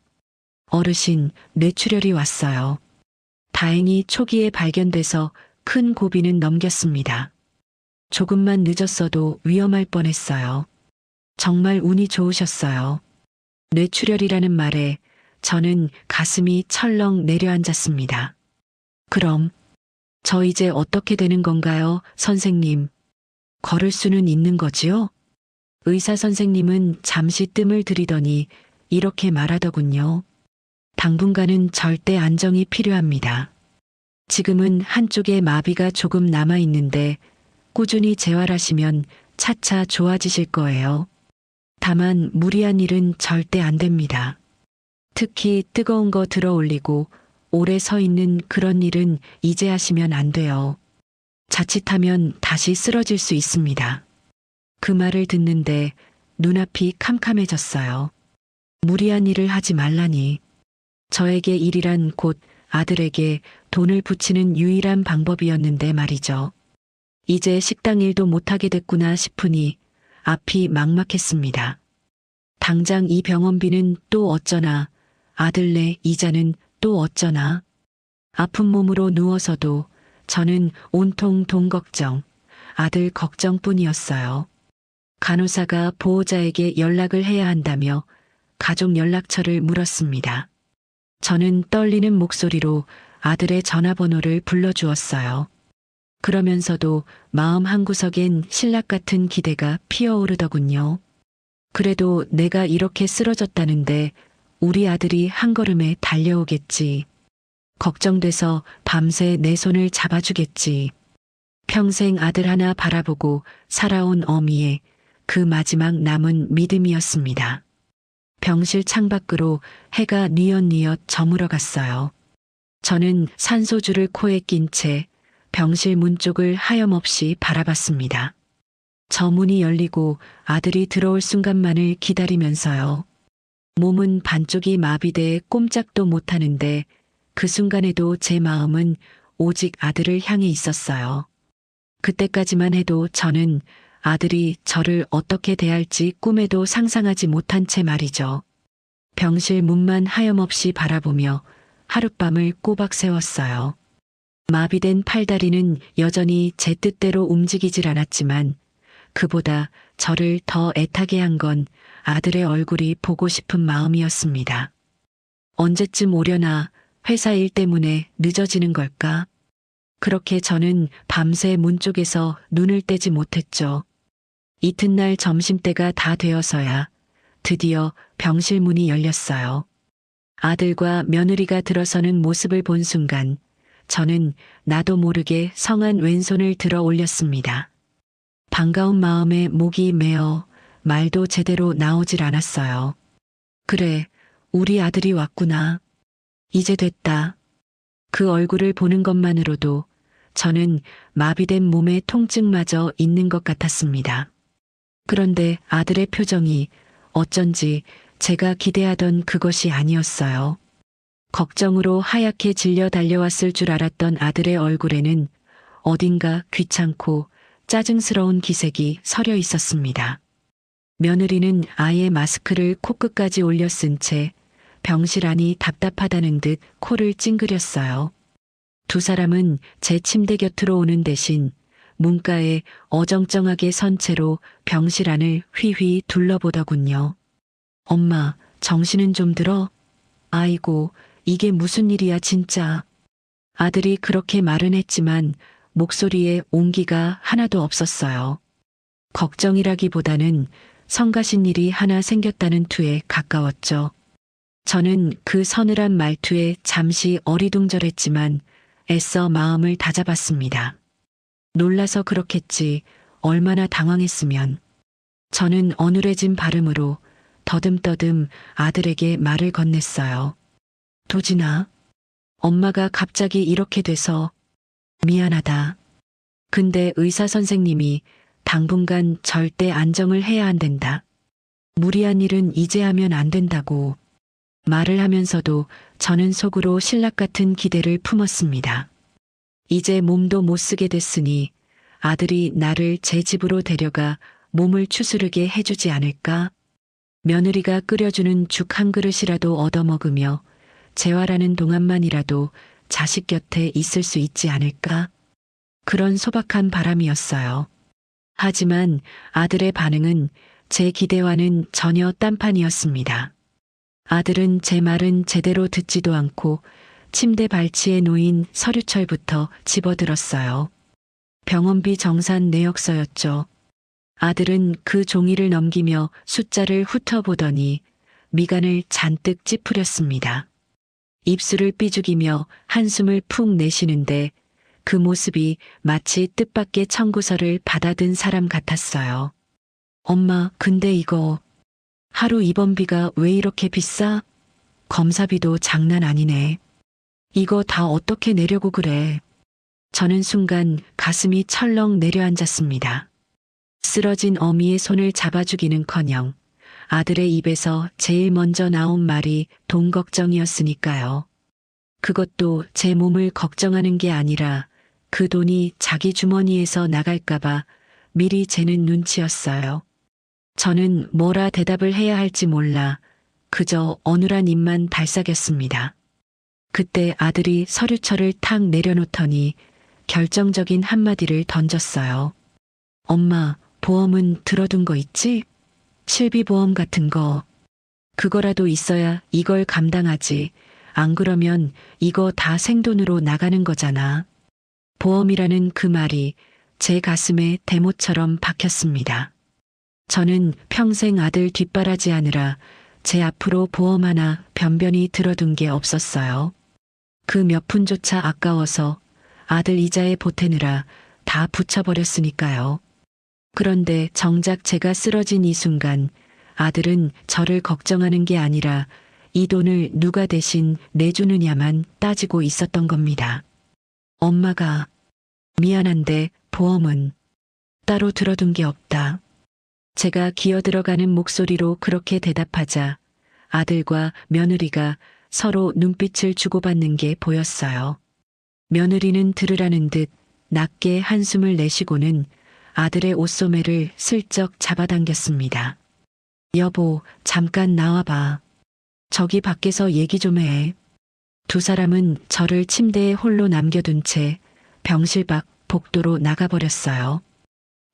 어르신, 뇌출혈이 왔어요. 다행히 초기에 발견돼서 큰 고비는 넘겼습니다. 조금만 늦었어도 위험할 뻔했어요. 정말 운이 좋으셨어요. 뇌출혈이라는 말에 저는 가슴이 철렁 내려앉았습니다. 그럼 저 이제 어떻게 되는 건가요, 선생님? 걸을 수는 있는 거지요? 의사 선생님은 잠시 뜸을 들이더니 이렇게 말하더군요. 당분간은 절대 안정이 필요합니다. 지금은 한쪽에 마비가 조금 남아 있는데 꾸준히 재활하시면 차차 좋아지실 거예요. 다만 무리한 일은 절대 안 됩니다. 특히 뜨거운 거 들어 올리고 오래 서 있는 그런 일은 이제 하시면 안 돼요. 자칫하면 다시 쓰러질 수 있습니다. 그 말을 듣는데 눈앞이 캄캄해졌어요. 무리한 일을 하지 말라니. 저에게 일이란 곧 아들에게 돈을 붙이는 유일한 방법이었는데 말이죠. 이제 식당 일도 못하게 됐구나 싶으니 앞이 막막했습니다. 당장 이 병원비는 또 어쩌나, 아들네 이자는 또 어쩌나. 아픈 몸으로 누워서도 저는 온통 돈 걱정, 아들 걱정뿐이었어요. 간호사가 보호자에게 연락을 해야 한다며 가족 연락처를 물었습니다. 저는 떨리는 목소리로 아들의 전화번호를 불러주었어요. 그러면서도 마음 한구석엔 신락 같은 기대가 피어오르더군요. 그래도 내가 이렇게 쓰러졌다는데 우리 아들이 한 걸음에 달려오겠지. 걱정돼서 밤새 내 손을 잡아주겠지. 평생 아들 하나 바라보고 살아온 어미의 그 마지막 남은 믿음이었습니다. 병실 창밖으로 해가 뉘엿뉘엿 저물어 갔어요. 저는 산소줄을 코에 낀 채 병실 문 쪽을 하염없이 바라봤습니다. 저 문이 열리고 아들이 들어올 순간만을 기다리면서요. 몸은 반쪽이 마비돼 꼼짝도 못하는데 그 순간에도 제 마음은 오직 아들을 향해 있었어요. 그때까지만 해도 저는 아들이 저를 어떻게 대할지 꿈에도 상상하지 못한 채 말이죠. 병실 문만 하염없이 바라보며 하룻밤을 꼬박 세웠어요. 마비된 팔다리는 여전히 제 뜻대로 움직이질 않았지만 그보다 저를 더 애타게 한 건 아들의 얼굴이 보고 싶은 마음이었습니다. 언제쯤 오려나 회사 일 때문에 늦어지는 걸까? 그렇게 저는 밤새 문 쪽에서 눈을 떼지 못했죠. 이튿날 점심때가 다 되어서야 드디어 병실 문이 열렸어요. 아들과 며느리가 들어서는 모습을 본 순간 저는 나도 모르게 성한 왼손을 들어 올렸습니다. 반가운 마음에 목이 메어 말도 제대로 나오질 않았어요. 그래, 우리 아들이 왔구나. 이제 됐다. 그 얼굴을 보는 것만으로도 저는 마비된 몸에 통증마저 있는 것 같았습니다. 그런데 아들의 표정이 어쩐지 제가 기대하던 그것이 아니었어요. 걱정으로 하얗게 질려 달려왔을 줄 알았던 아들의 얼굴에는 어딘가 귀찮고 짜증스러운 기색이 서려 있었습니다. 며느리는 아예 마스크를 코끝까지 올려 쓴 채 병실 안이 답답하다는 듯 코를 찡그렸어요. 두 사람은 제 침대 곁으로 오는 대신 문가에 어정쩡하게 선 채로 병실 안을 휘휘 둘러보더군요. 엄마, 정신은 좀 들어? 아이고, 이게 무슨 일이야 진짜. 아들이 그렇게 말은 했지만 목소리에 온기가 하나도 없었어요. 걱정이라기보다는 성가신 일이 하나 생겼다는 투에 가까웠죠. 저는 그 서늘한 말투에 잠시 어리둥절했지만 애써 마음을 다잡았습니다. 놀라서 그렇겠지 얼마나 당황했으면. 저는 어눌해진 발음으로 더듬더듬 아들에게 말을 건넸어요. 도진아, 엄마가 갑자기 이렇게 돼서 미안하다. 근데 의사 선생님이 당분간 절대 안정을 해야 한댄다. 무리한 일은 이제 하면 안 된다고. 말을 하면서도 저는 속으로 신락 같은 기대를 품었습니다. 이제 몸도 못 쓰게 됐으니 아들이 나를 제 집으로 데려가 몸을 추스르게 해주지 않을까? 며느리가 끓여주는 죽 한 그릇이라도 얻어먹으며 재활하는 동안만이라도 자식 곁에 있을 수 있지 않을까? 그런 소박한 바람이었어요. 하지만 아들의 반응은 제 기대와는 전혀 딴판이었습니다. 아들은 제 말은 제대로 듣지도 않고 침대 발치에 놓인 서류철부터 집어들었어요. 병원비 정산 내역서였죠. 아들은 그 종이를 넘기며 숫자를 훑어보더니 미간을 잔뜩 찌푸렸습니다. 입술을 삐죽이며 한숨을 푹 내쉬는데 그 모습이 마치 뜻밖의 청구서를 받아든 사람 같았어요. 엄마, 근데 이거 하루 입원비가 왜 이렇게 비싸? 검사비도 장난 아니네. 이거 다 어떻게 내려고 그래? 저는 순간 가슴이 철렁 내려앉았습니다. 쓰러진 어미의 손을 잡아주기는커녕 아들의 입에서 제일 먼저 나온 말이 돈 걱정이었으니까요. 그것도 제 몸을 걱정하는 게 아니라 그 돈이 자기 주머니에서 나갈까봐 미리 재는 눈치였어요. 저는 뭐라 대답을 해야 할지 몰라 그저 어눌한 입만 달싹였습니다. 그때 아들이 서류철을 탁 내려놓더니 결정적인 한마디를 던졌어요. 엄마, 보험은 들어둔 거 있지? 실비보험 같은 거. 그거라도 있어야 이걸 감당하지. 안 그러면 이거 다 생돈으로 나가는 거잖아. 보험이라는 그 말이 제 가슴에 대못처럼 박혔습니다. 저는 평생 아들 뒷바라지하느라 제 앞으로 보험 하나 변변히 들어둔 게 없었어요. 그 몇 푼조차 아까워서 아들 이자에 보태느라 다 붙여버렸으니까요. 그런데 정작 제가 쓰러진 이 순간 아들은 저를 걱정하는 게 아니라 이 돈을 누가 대신 내주느냐만 따지고 있었던 겁니다. 엄마가 미안한데 보험은 따로 들어둔 게 없다. 제가 기어들어가는 목소리로 그렇게 대답하자 아들과 며느리가 서로 눈빛을 주고받는 게 보였어요. 며느리는 들으라는 듯 낮게 한숨을 내쉬고는 아들의 옷소매를 슬쩍 잡아당겼습니다. 여보, 잠깐 나와봐. 저기 밖에서 얘기 좀 해. 두 사람은 저를 침대에 홀로 남겨둔 채 병실 밖 복도로 나가버렸어요.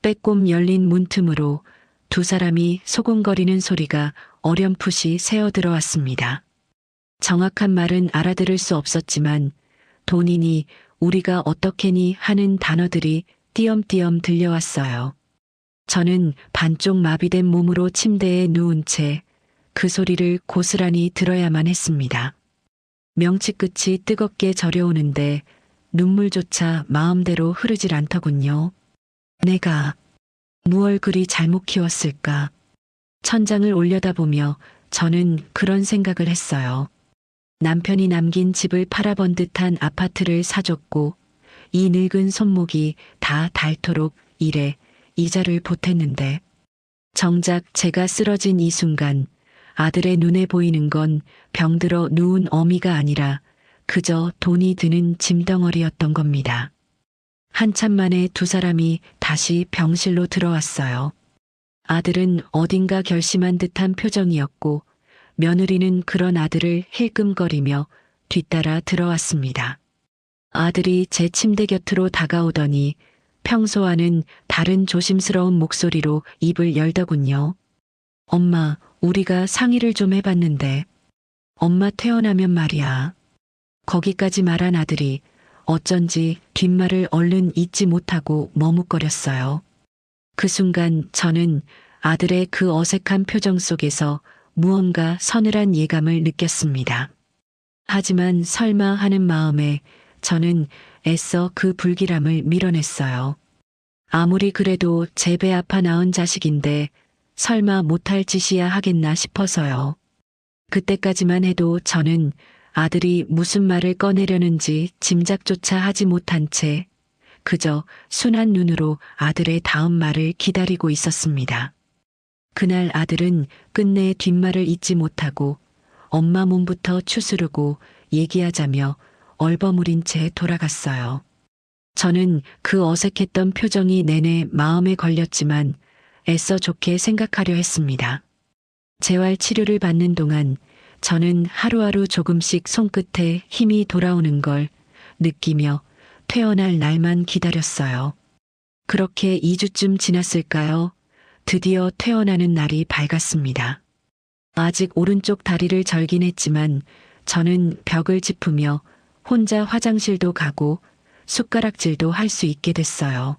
빼꼼 열린 문틈으로 두 사람이 소곤거리는 소리가 어렴풋이 새어 들어왔습니다. 정확한 말은 알아들을 수 없었지만 돈이니 우리가 어떻게니 하는 단어들이 띄엄띄엄 들려왔어요. 저는 반쪽 마비된 몸으로 침대에 누운 채 그 소리를 고스란히 들어야만 했습니다. 명치 끝이 뜨겁게 저려오는데 눈물조차 마음대로 흐르질 않더군요. 내가 무얼 그리 잘못 키웠을까? 천장을 올려다보며 저는 그런 생각을 했어요. 남편이 남긴 집을 팔아번 듯한 아파트를 사줬고 이 늙은 손목이 다 닳도록 일에 이자를 보탰는데 정작 제가 쓰러진 이 순간 아들의 눈에 보이는 건 병들어 누운 어미가 아니라 그저 돈이 드는 짐덩어리였던 겁니다. 한참 만에 두 사람이 다시 병실로 들어왔어요. 아들은 어딘가 결심한 듯한 표정이었고 며느리는 그런 아들을 힐끔거리며 뒤따라 들어왔습니다. 아들이 제 침대 곁으로 다가오더니 평소와는 다른 조심스러운 목소리로 입을 열더군요. 엄마, 우리가 상의를 좀 해봤는데 엄마 퇴원하면 말이야. 거기까지 말한 아들이 어쩐지 뒷말을 얼른 잊지 못하고 머뭇거렸어요. 그 순간 저는 아들의 그 어색한 표정 속에서 무언가 서늘한 예감을 느꼈습니다. 하지만 설마 하는 마음에 저는 애써 그 불길함을 밀어냈어요. 아무리 그래도 제 배 아파 낳은 자식인데 설마 못할 짓이야 하겠나 싶어서요. 그때까지만 해도 저는 아들이 무슨 말을 꺼내려는지 짐작조차 하지 못한 채 그저 순한 눈으로 아들의 다음 말을 기다리고 있었습니다. 그날 아들은 끝내 뒷말을 잊지 못하고 엄마 몸부터 추스르고 얘기하자며 얼버무린 채 돌아갔어요. 저는 그 어색했던 표정이 내내 마음에 걸렸지만 애써 좋게 생각하려 했습니다. 재활 치료를 받는 동안 저는 하루하루 조금씩 손끝에 힘이 돌아오는 걸 느끼며 퇴원할 날만 기다렸어요. 그렇게 2주쯤 지났을까요? 드디어 퇴원하는 날이 밝았습니다. 아직 오른쪽 다리를 절긴 했지만 저는 벽을 짚으며 혼자 화장실도 가고 숟가락질도 할 수 있게 됐어요.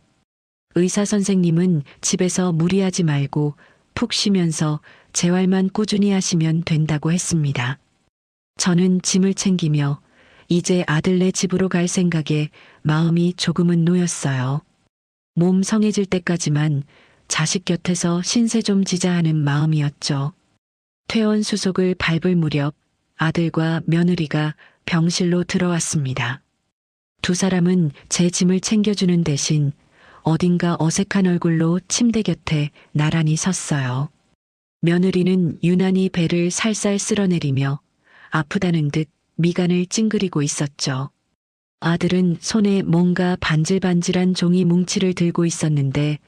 의사 선생님은 집에서 무리하지 말고 푹 쉬면서 재활만 꾸준히 하시면 된다고 했습니다. 저는 짐을 챙기며 이제 아들네 집으로 갈 생각에 마음이 조금은 놓였어요. 몸 성해질 때까지만 자식 곁에서 신세 좀 지자 하는 마음이었죠. 퇴원 수속을 밟을 무렵 아들과 며느리가 병실로 들어왔습니다. 두 사람은 제 짐을 챙겨주는 대신 어딘가 어색한 얼굴로 침대 곁에 나란히 섰어요. 며느리는 유난히 배를 살살 쓸어내리며 아프다는 듯 미간을 찡그리고 있었죠. 아들은 손에 뭔가 반질반질한 종이 뭉치를 들고 있었는데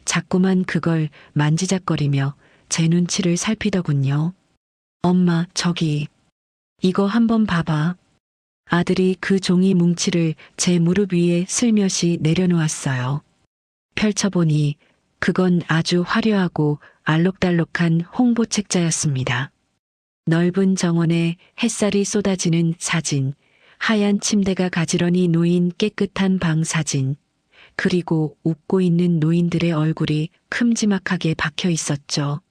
자꾸만 그걸 만지작거리며 제 눈치를 살피더군요. 엄마, 저기, 이거 한번 봐봐. 아들이 그 종이 뭉치를 제 무릎 위에 슬며시 내려놓았어요. 펼쳐보니 그건 아주 화려하고 알록달록한 홍보 책자였습니다. 넓은 정원에 햇살이 쏟아지는 사진, 하얀 침대가 가지런히 놓인 깨끗한 방 사진, 그리고 웃고 있는 노인들의 얼굴이 큼지막하게 박혀 있었죠.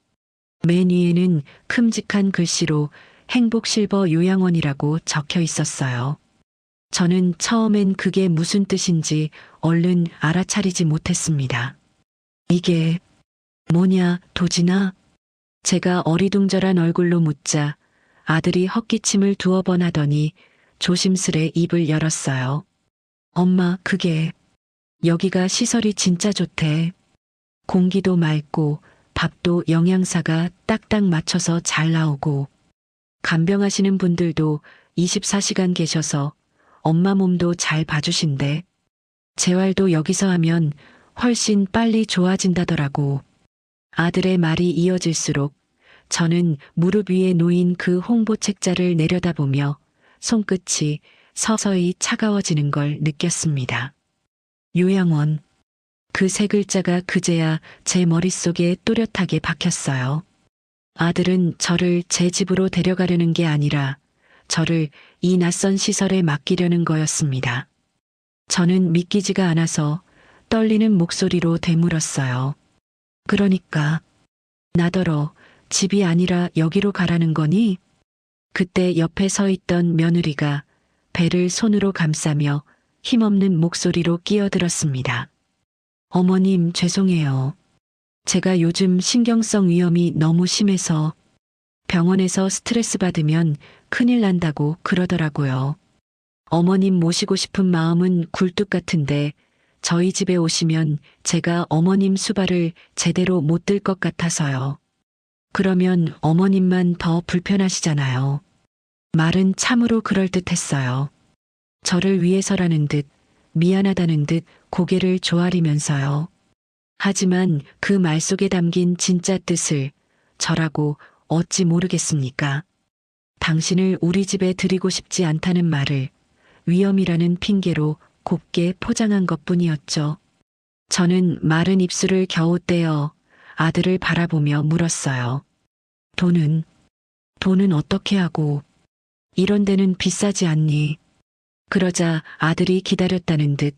맨 위에는 큼직한 글씨로 행복실버 요양원이라고 적혀 있었어요. 저는 처음엔 그게 무슨 뜻인지 얼른 알아차리지 못했습니다. 이게 뭐냐, 도진아? 제가 어리둥절한 얼굴로 묻자 아들이 헛기침을 두어 번 하더니 조심스레 입을 열었어요. 엄마, 그게 여기가 시설이 진짜 좋대. 공기도 맑고 밥도 영양사가 딱딱 맞춰서 잘 나오고 간병하시는 분들도 24시간 계셔서 엄마 몸도 잘 봐주신대. 재활도 여기서 하면 훨씬 빨리 좋아진다더라고. 아들의 말이 이어질수록 저는 무릎 위에 놓인 그 홍보 책자를 내려다보며 손끝이 서서히 차가워지는 걸 느꼈습니다. 요양원. 그 세 글자가 그제야 제 머릿속에 또렷하게 박혔어요. 아들은 저를 제 집으로 데려가려는 게 아니라 저를 이 낯선 시설에 맡기려는 거였습니다. 저는 믿기지가 않아서 떨리는 목소리로 되물었어요. 그러니까 나더러 집이 아니라 여기로 가라는 거니? 그때 옆에 서 있던 며느리가 배를 손으로 감싸며 힘없는 목소리로 끼어들었습니다. 어머님, 죄송해요. 제가 요즘 신경성 위염이 너무 심해서 병원에서 스트레스 받으면 큰일 난다고 그러더라고요. 어머님 모시고 싶은 마음은 굴뚝 같은데 저희 집에 오시면 제가 어머님 수발을 제대로 못 들 것 같아서요. 그러면 어머님만 더 불편하시잖아요. 말은 참으로 그럴듯했어요. 저를 위해서라는 듯 미안하다는 듯 고개를 조아리면서요. 하지만 그 말 속에 담긴 진짜 뜻을 저라고 어찌 모르겠습니까? 당신을 우리 집에 들이고 싶지 않다는 말을 위험이라는 핑계로 곱게 포장한 것뿐이었죠. 저는 마른 입술을 겨우 떼어 아들을 바라보며 물었어요. 돈은 어떻게 하고? 이런 데는 비싸지 않니? 그러자 아들이 기다렸다는 듯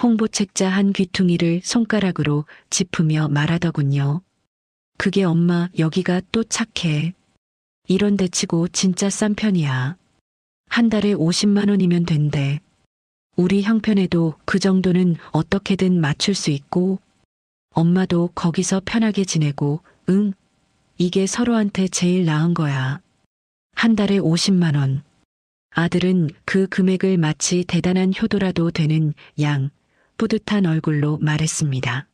홍보책자 한 귀퉁이를 손가락으로 짚으며 말하더군요. 그게 엄마, 여기가 또 착해. 이런 데 치고 진짜 싼 편이야. 한 달에 50만 원이면 된대. 우리 형편에도 그 정도는 어떻게든 맞출 수 있고 엄마도 거기서 편하게 지내고 응, 이게 서로한테 제일 나은 거야. 한 달에 50만 원. 아들은 그 금액을 마치 대단한 효도라도 되는 양 뿌듯한 얼굴로 말했습니다.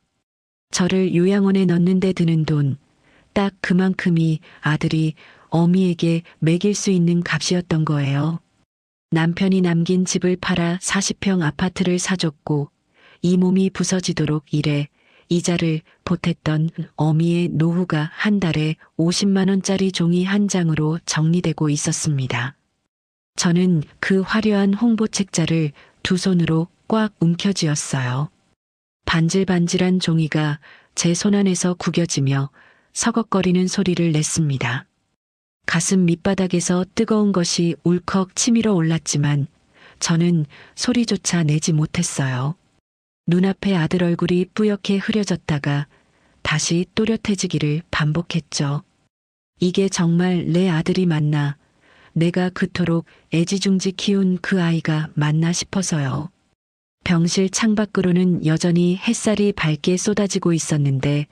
저를 요양원에 넣는데 드는 돈, 딱 그만큼이 아들이 어미에게 매길 수 있는 값이었던 거예요. 남편이 남긴 집을 팔아 40평 아파트를 사줬고 이 몸이 부서지도록 일해 이자를 보탰던 어미의 노후가 한 달에 50만 원짜리 종이 한 장으로 정리되고 있었습니다. 저는 그 화려한 홍보책자를 두 손으로 꽉 움켜쥐었어요. 반질반질한 종이가 제 손 안에서 구겨지며 서걱거리는 소리를 냈습니다. 가슴 밑바닥에서 뜨거운 것이 울컥 치밀어 올랐지만 저는 소리조차 내지 못했어요. 눈앞에 아들 얼굴이 뿌옇게 흐려졌다가 다시 또렷해지기를 반복했죠. 이게 정말 내 아들이 맞나, 내가 그토록 애지중지 키운 그 아이가 맞나 싶어서요. 병실 창밖으로는 여전히 햇살이 밝게 쏟아지고 있었는데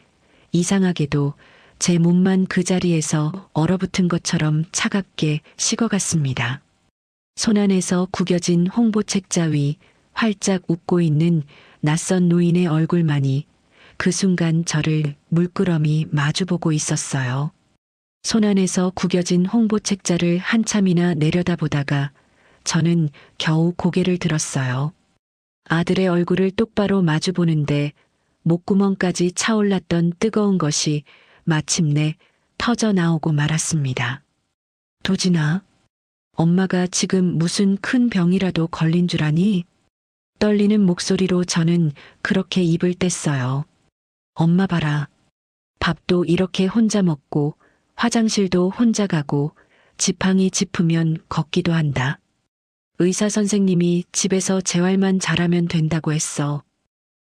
이상하게도 제 몸만 그 자리에서 얼어붙은 것처럼 차갑게 식어갔습니다. 손 안에서 구겨진 홍보책자 위 활짝 웃고 있는 낯선 노인의 얼굴만이 그 순간 저를 물끄러미 마주보고 있었어요. 손 안에서 구겨진 홍보책자를 한참이나 내려다보다가 저는 겨우 고개를 들었어요. 아들의 얼굴을 똑바로 마주보는데 목구멍까지 차올랐던 뜨거운 것이 마침내 터져 나오고 말았습니다. 도진아, 엄마가 지금 무슨 큰 병이라도 걸린 줄 아니? 떨리는 목소리로 저는 그렇게 입을 뗐어요. 엄마 봐라. 밥도 이렇게 혼자 먹고 화장실도 혼자 가고 지팡이 짚으면 걷기도 한다. 의사 선생님이 집에서 재활만 잘하면 된다고 했어.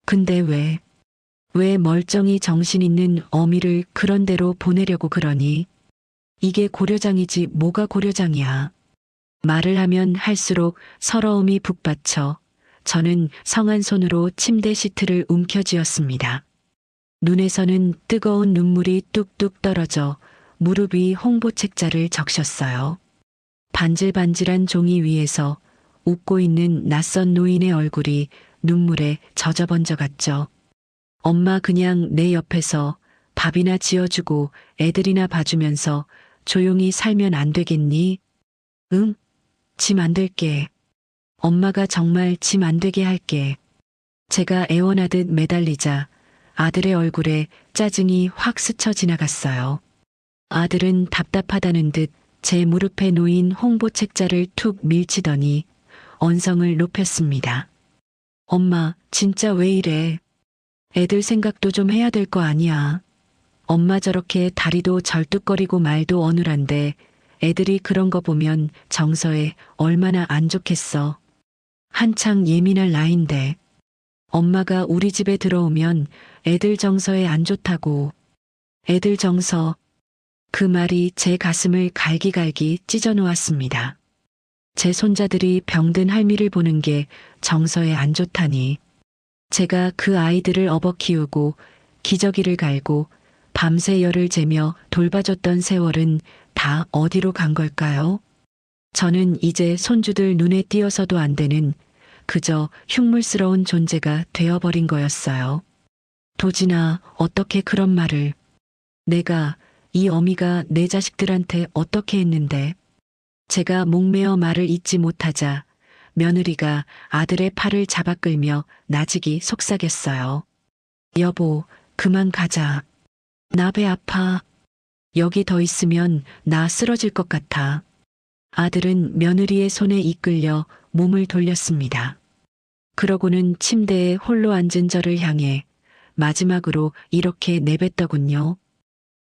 근데 왜 멀쩡히 정신 있는 어미를 그런 데로 보내려고 그러니? 이게 고려장이지 뭐가 고려장이야. 말을 하면 할수록 서러움이 북받쳐 저는 성한 손으로 침대 시트를 움켜쥐었습니다. 눈에서는 뜨거운 눈물이 뚝뚝 떨어져 무릎 위 홍보책자를 적셨어요. 반질반질한 종이 위에서 웃고 있는 낯선 노인의 얼굴이 눈물에 젖어번져갔죠. 엄마 그냥 내 옆에서 밥이나 지어주고 애들이나 봐주면서 조용히 살면 안 되겠니? 응? 짐 안 될게. 엄마가 정말 짐 안 되게 할게. 제가 애원하듯 매달리자 아들의 얼굴에 짜증이 확 스쳐 지나갔어요. 아들은 답답하다는 듯 제 무릎에 놓인 홍보 책자를 툭 밀치더니 언성을 높였습니다. 엄마, 진짜 왜 이래? 애들 생각도 좀 해야 될 거 아니야. 엄마 저렇게 다리도 절뚝거리고 말도 어눌한데 애들이 그런 거 보면 정서에 얼마나 안 좋겠어. 한창 예민할 나이인데. 엄마가 우리 집에 들어오면 애들 정서에 안 좋다고. 애들 정서. 그 말이 제 가슴을 갈기갈기 찢어 놓았습니다. 제 손자들이 병든 할미를 보는 게 정서에 안 좋다니. 제가 그 아이들을 업어 키우고 기저귀를 갈고 밤새 열을 재며 돌봐줬던 세월은 다 어디로 간 걸까요? 저는 이제 손주들 눈에 띄어서도 안 되는 그저 흉물스러운 존재가 되어버린 거였어요. 도진아, 어떻게 그런 말을. 내가, 이 어미가 내 자식들한테 어떻게 했는데. 제가 목매어 말을 잇지 못하자 며느리가 아들의 팔을 잡아 끌며 나직이 속삭였어요. 여보, 그만 가자. 나 배 아파. 여기 더 있으면 나 쓰러질 것 같아. 아들은 며느리의 손에 이끌려 몸을 돌렸습니다. 그러고는 침대에 홀로 앉은 저를 향해 마지막으로 이렇게 내뱉더군요.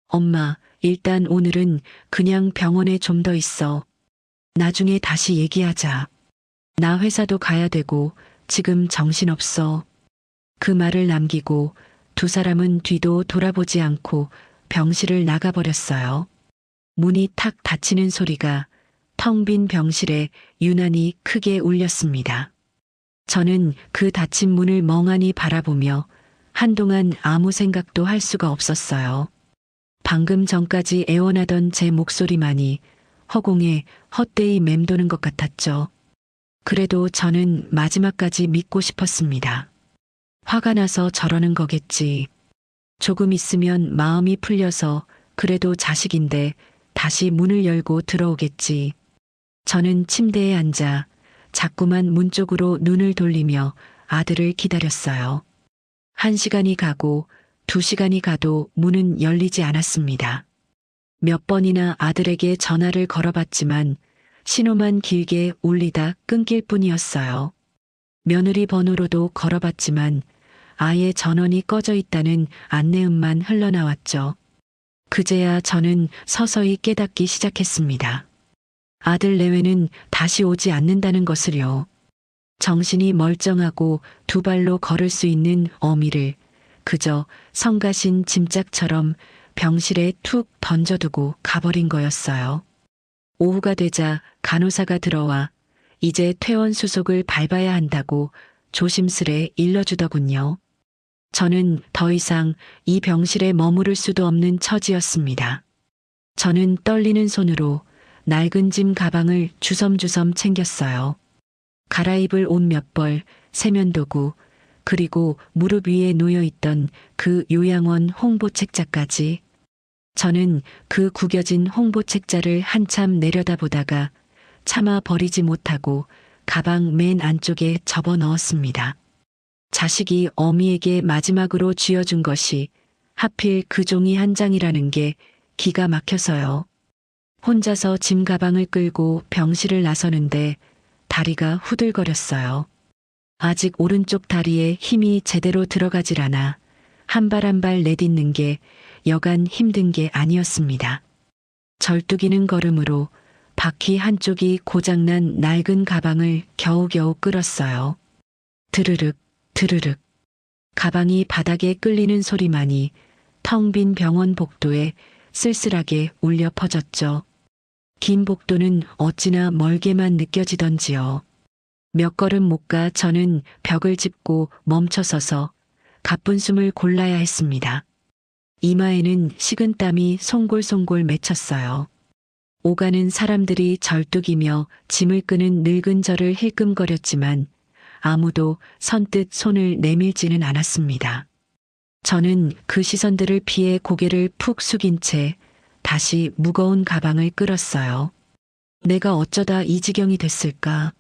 엄마, 일단 오늘은 그냥 병원에 좀 더 있어. 나중에 다시 얘기하자. 나 회사도 가야 되고 지금 정신없어. 그 말을 남기고 두 사람은 뒤도 돌아보지 않고 병실을 나가버렸어요. 문이 탁 닫히는 소리가 텅 빈 병실에 유난히 크게 울렸습니다. 저는 그 닫힌 문을 멍하니 바라보며 한동안 아무 생각도 할 수가 없었어요. 방금 전까지 애원하던 제 목소리만이 허공에 헛되이 맴도는 것 같았죠. 그래도 저는 마지막까지 믿고 싶었습니다. 화가 나서 저러는 거겠지. 조금 있으면 마음이 풀려서 그래도 자식인데 다시 문을 열고 들어오겠지. 저는 침대에 앉아 자꾸만 문 쪽으로 눈을 돌리며 아들을 기다렸어요. 1시간이 가고 2시간이 가도 문은 열리지 않았습니다. 몇 번이나 아들에게 전화를 걸어봤지만 신호만 길게 울리다 끊길 뿐이었어요. 며느리 번호로도 걸어봤지만 아예 전원이 꺼져 있다는 안내음만 흘러나왔죠. 그제야 저는 서서히 깨닫기 시작했습니다. 아들 내외는 다시 오지 않는다는 것을요. 정신이 멀쩡하고 두 발로 걸을 수 있는 어미를 그저 성가신 짐짝처럼 병실에 툭 던져두고 가버린 거였어요. 오후가 되자 간호사가 들어와 이제 퇴원 수속을 밟아야 한다고 조심스레 일러주더군요. 저는 더 이상 이 병실에 머무를 수도 없는 처지였습니다. 저는 떨리는 손으로 낡은 짐 가방을 주섬주섬 챙겼어요. 갈아입을 옷 몇 벌, 세면도구, 그리고 무릎 위에 놓여있던 그 요양원 홍보책자까지. 저는 그 구겨진 홍보책자를 한참 내려다보다가 차마 버리지 못하고 가방 맨 안쪽에 접어 넣었습니다. 자식이 어미에게 마지막으로 쥐어준 것이 하필 그 종이 한 장이라는 게 기가 막혀서요. 혼자서 짐 가방을 끌고 병실을 나서는데 다리가 후들거렸어요. 아직 오른쪽 다리에 힘이 제대로 들어가질 않아 한 발 한 발 내딛는 게 여간 힘든 게 아니었습니다. 절뚝이는 걸음으로 바퀴 한쪽이 고장난 낡은 가방을 겨우겨우 끌었어요. 드르륵 드르륵 가방이 바닥에 끌리는 소리만이 텅 빈 병원 복도에 쓸쓸하게 울려 퍼졌죠. 긴 복도는 어찌나 멀게만 느껴지던지요. 몇 걸음 못 가 저는 벽을 짚고 멈춰서서 가쁜 숨을 골라야 했습니다. 이마에는 식은땀이 송골송골 맺혔어요. 오가는 사람들이 절뚝이며 짐을 끄는 늙은 저를 힐끔거렸지만 아무도 선뜻 손을 내밀지는 않았습니다. 저는 그 시선들을 피해 고개를 푹 숙인 채 다시 무거운 가방을 끌었어요. 내가 어쩌다 이 지경이 됐을까?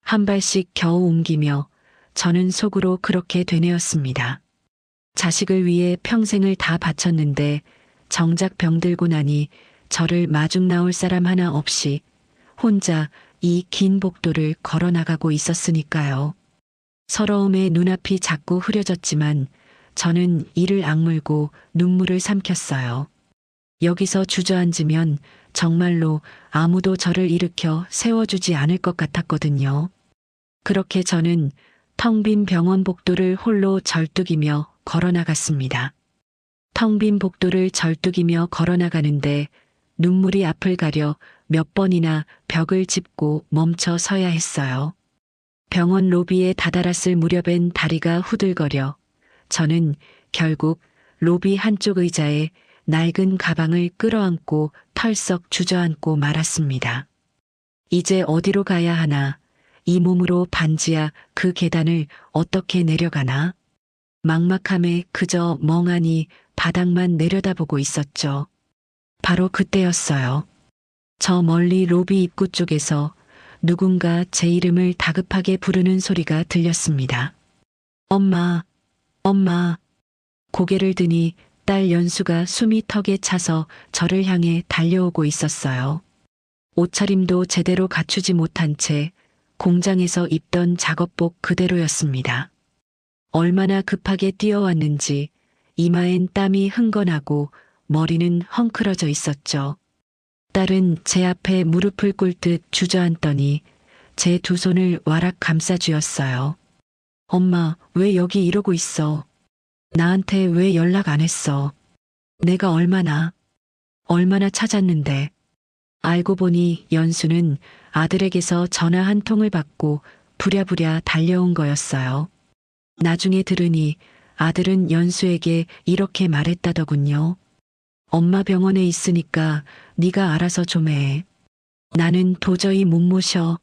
한 발씩 겨우 옮기며 저는 속으로 그렇게 되뇌었습니다. 자식을 위해 평생을 다 바쳤는데 정작 병들고 나니 저를 마중 나올 사람 하나 없이 혼자 이 긴 복도를 걸어 나가고 있었으니까요. 서러움에 눈앞이 자꾸 흐려졌지만 저는 이를 악물고 눈물을 삼켰어요. 여기서 주저앉으면 정말로 아무도 저를 일으켜 세워주지 않을 것 같았거든요. 그렇게 저는 텅 빈 병원 복도를 홀로 절뚝이며 걸어 나갔습니다. 텅 빈 복도를 절뚝이며 걸어 나가는데 눈물이 앞을 가려 몇 번이나 벽을 짚고 멈춰 서야 했어요. 병원 로비에 다다랐을 무렵엔 다리가 후들거려 저는 결국 로비 한쪽 의자에 낡은 가방을 끌어안고 털썩 주저앉고 말았습니다. 이제 어디로 가야 하나? 이 몸으로 반지하 그 계단을 어떻게 내려가나? 막막함에 그저 멍하니 바닥만 내려다보고 있었죠. 바로 그때였어요. 저 멀리 로비 입구 쪽에서 누군가 제 이름을 다급하게 부르는 소리가 들렸습니다. 엄마, 엄마. 고개를 드니 딸 연수가 숨이 턱에 차서 저를 향해 달려오고 있었어요. 옷차림도 제대로 갖추지 못한 채 공장에서 입던 작업복 그대로였습니다. 얼마나 급하게 뛰어왔는지 이마엔 땀이 흥건하고 머리는 헝클어져 있었죠. 딸은 제 앞에 무릎을 꿇듯 주저앉더니 제 두 손을 와락 감싸쥐었어요. 엄마, 왜 여기 이러고 있어? 나한테 왜 연락 안 했어? 내가 얼마나 찾았는데. 알고 보니 연수는 아들에게서 전화 한 통을 받고 부랴부랴 달려온 거였어요. 나중에 들으니 아들은 연수에게 이렇게 말했다더군요. 엄마 병원에 있으니까 네가 알아서 좀 해. 나는 도저히 못 모셔.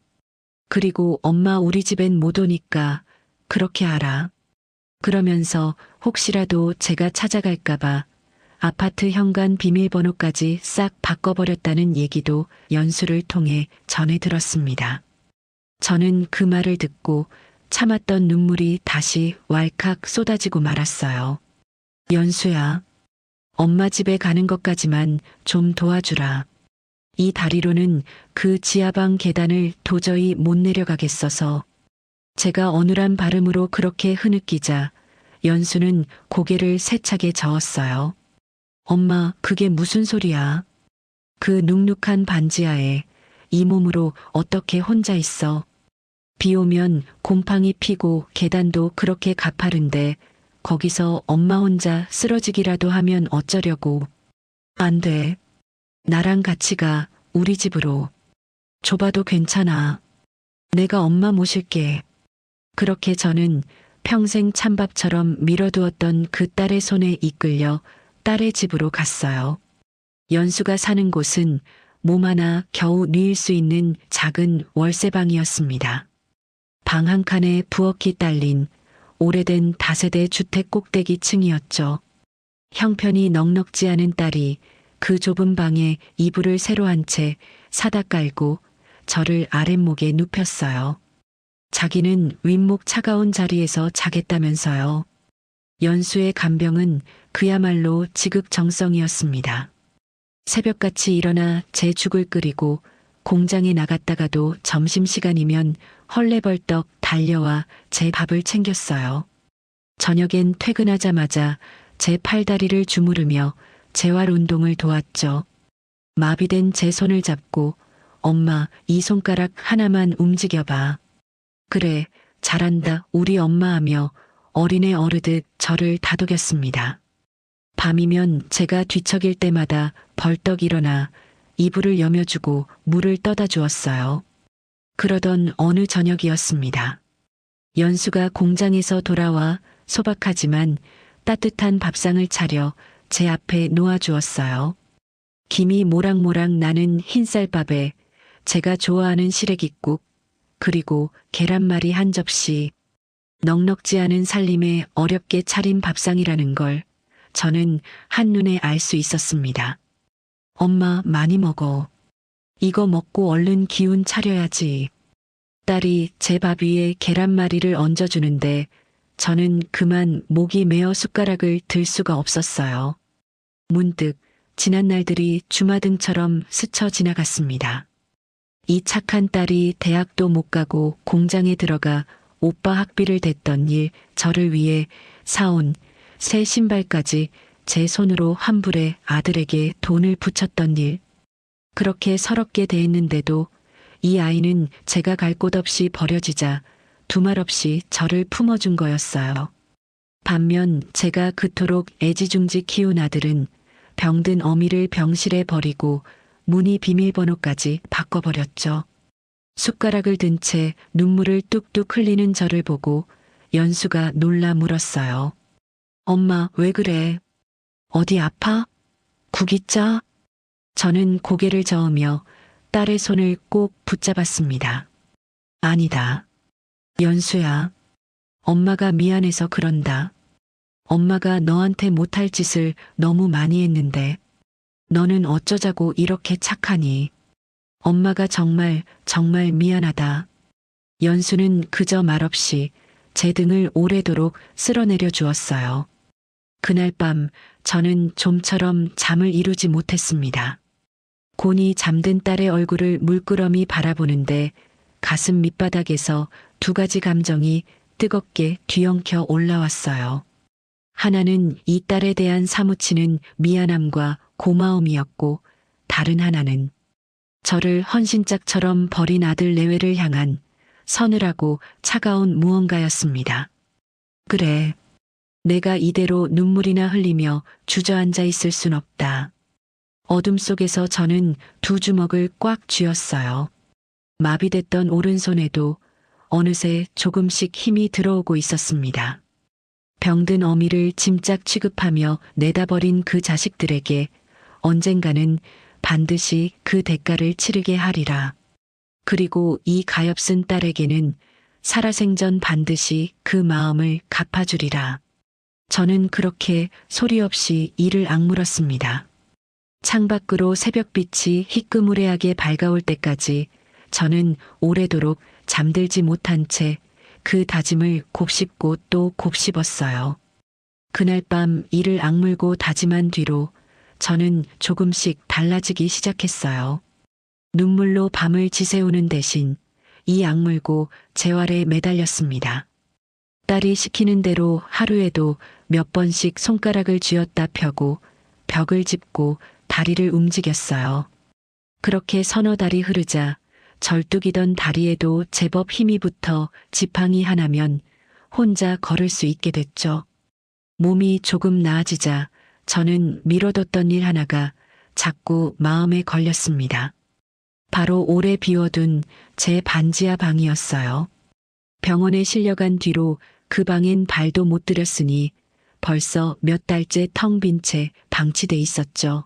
그리고 엄마 우리 집엔 못 오니까 그렇게 알아. 그러면서 혹시라도 제가 찾아갈까봐 아파트 현관 비밀번호까지 싹 바꿔버렸다는 얘기도 연수를 통해 전해 들었습니다. 저는 그 말을 듣고 참았던 눈물이 다시 왈칵 쏟아지고 말았어요. 연수야, 엄마 집에 가는 것까지만 좀 도와주라. 이 다리로는 그 지하방 계단을 도저히 못 내려가겠어서. 제가 어눌한 발음으로 그렇게 흐느끼자 연수는 고개를 세차게 저었어요. 엄마, 그게 무슨 소리야? 그 눅눅한 반지하에 이 몸으로 어떻게 혼자 있어? 비 오면 곰팡이 피고 계단도 그렇게 가파른데 거기서 엄마 혼자 쓰러지기라도 하면 어쩌려고. 안 돼. 나랑 같이 가, 우리 집으로. 좁아도 괜찮아. 내가 엄마 모실게. 그렇게 저는 평생 찬밥처럼 밀어두었던 그 딸의 손에 이끌려 딸의 집으로 갔어요. 연수가 사는 곳은 몸 하나 겨우 누일 수 있는 작은 월세방이었습니다. 방 한 칸에 부엌이 딸린 오래된 다세대 주택 꼭대기 층이었죠. 형편이 넉넉지 않은 딸이 그 좁은 방에 이불을 새로 한 채 사다 깔고 저를 아랫목에 눕혔어요. 자기는 윗목 차가운 자리에서 자겠다면서요. 연수의 간병은 그야말로 지극정성이었습니다. 새벽같이 일어나 제 죽을 끓이고 공장에 나갔다가도 점심시간이면 헐레벌떡 달려와 제 밥을 챙겼어요. 저녁엔 퇴근하자마자 제 팔다리를 주무르며 재활 운동을 도왔죠. 마비된 제 손을 잡고 엄마 이 손가락 하나만 움직여봐. 그래, 잘한다 우리 엄마 하며 어린애 어르듯 저를 다독였습니다. 밤이면 제가 뒤척일 때마다 벌떡 일어나 이불을 여며주고 물을 떠다 주었어요. 그러던 어느 저녁이었습니다. 연수가 공장에서 돌아와 소박하지만 따뜻한 밥상을 차려 제 앞에 놓아주었어요. 김이 모락모락 나는 흰쌀밥에 제가 좋아하는 시래기국, 그리고 계란말이 한 접시. 넉넉지 않은 살림에 어렵게 차린 밥상이라는 걸 저는 한눈에 알 수 있었습니다. 엄마 많이 먹어. 이거 먹고 얼른 기운 차려야지. 딸이 제 밥 위에 계란말이를 얹어주는데 저는 그만 목이 메어 숟가락을 들 수가 없었어요. 문득 지난 날들이 주마등처럼 스쳐 지나갔습니다. 이 착한 딸이 대학도 못 가고 공장에 들어가 오빠 학비를 댔던 일, 저를 위해 사온 새 신발까지 제 손으로 환불해 아들에게 돈을 붙였던 일. 그렇게 서럽게 대했는데도 이 아이는 제가 갈 곳 없이 버려지자 두말 없이 저를 품어준 거였어요. 반면 제가 그토록 애지중지 키운 아들은 병든 어미를 병실에 버리고 문의 비밀번호까지 바꿔버렸죠. 숟가락을 든 채 눈물을 뚝뚝 흘리는 저를 보고 연수가 놀라 물었어요. 엄마, 왜 그래? 어디 아파? 국이 짜? 저는 고개를 저으며 딸의 손을 꼭 붙잡았습니다. 아니다. 연수야. 엄마가 미안해서 그런다. 엄마가 너한테 못할 짓을 너무 많이 했는데 너는 어쩌자고 이렇게 착하니. 엄마가 정말 미안하다. 연수는 그저 말없이 제 등을 오래도록 쓸어내려 주었어요. 그날 밤 저는 좀처럼 잠을 이루지 못했습니다. 곤히 잠든 딸의 얼굴을 물끄러미 바라보는데 가슴 밑바닥에서 두 가지 감정이 뜨겁게 뒤엉켜 올라왔어요. 하나는 이 딸에 대한 사무치는 미안함과 고마움이었고 다른 하나는 저를 헌신짝처럼 버린 아들 내외를 향한 서늘하고 차가운 무언가였습니다. 그래, 내가 이대로 눈물이나 흘리며 주저앉아 있을 순 없다. 어둠 속에서 저는 두 주먹을 꽉 쥐었어요. 마비됐던 오른손에도 어느새 조금씩 힘이 들어오고 있었습니다. 병든 어미를 짐짝 취급하며 내다버린 그 자식들에게 언젠가는 반드시 그 대가를 치르게 하리라. 그리고 이 가엾은 딸에게는 살아생전 반드시 그 마음을 갚아주리라. 저는 그렇게 소리 없이 이를 악물었습니다. 창밖으로 새벽빛이 희끄무레하게 밝아올 때까지 저는 오래도록 잠들지 못한 채 그 다짐을 곱씹고 또 곱씹었어요. 그날 밤 이를 악물고 다짐한 뒤로 저는 조금씩 달라지기 시작했어요. 눈물로 밤을 지새우는 대신 이 악물고 재활에 매달렸습니다. 딸이 시키는 대로 하루에도 몇 번씩 손가락을 쥐었다 펴고 벽을 짚고 다리를 움직였어요. 그렇게 서너 달이 흐르자 절뚝이던 다리에도 제법 힘이 붙어 지팡이 하나면 혼자 걸을 수 있게 됐죠. 몸이 조금 나아지자 저는 미뤄뒀던 일 하나가 자꾸 마음에 걸렸습니다. 바로 오래 비워둔 제 반지하 방이었어요. 병원에 실려간 뒤로 그 방엔 발도 못 들였으니 벌써 몇 달째 텅 빈 채 방치돼 있었죠.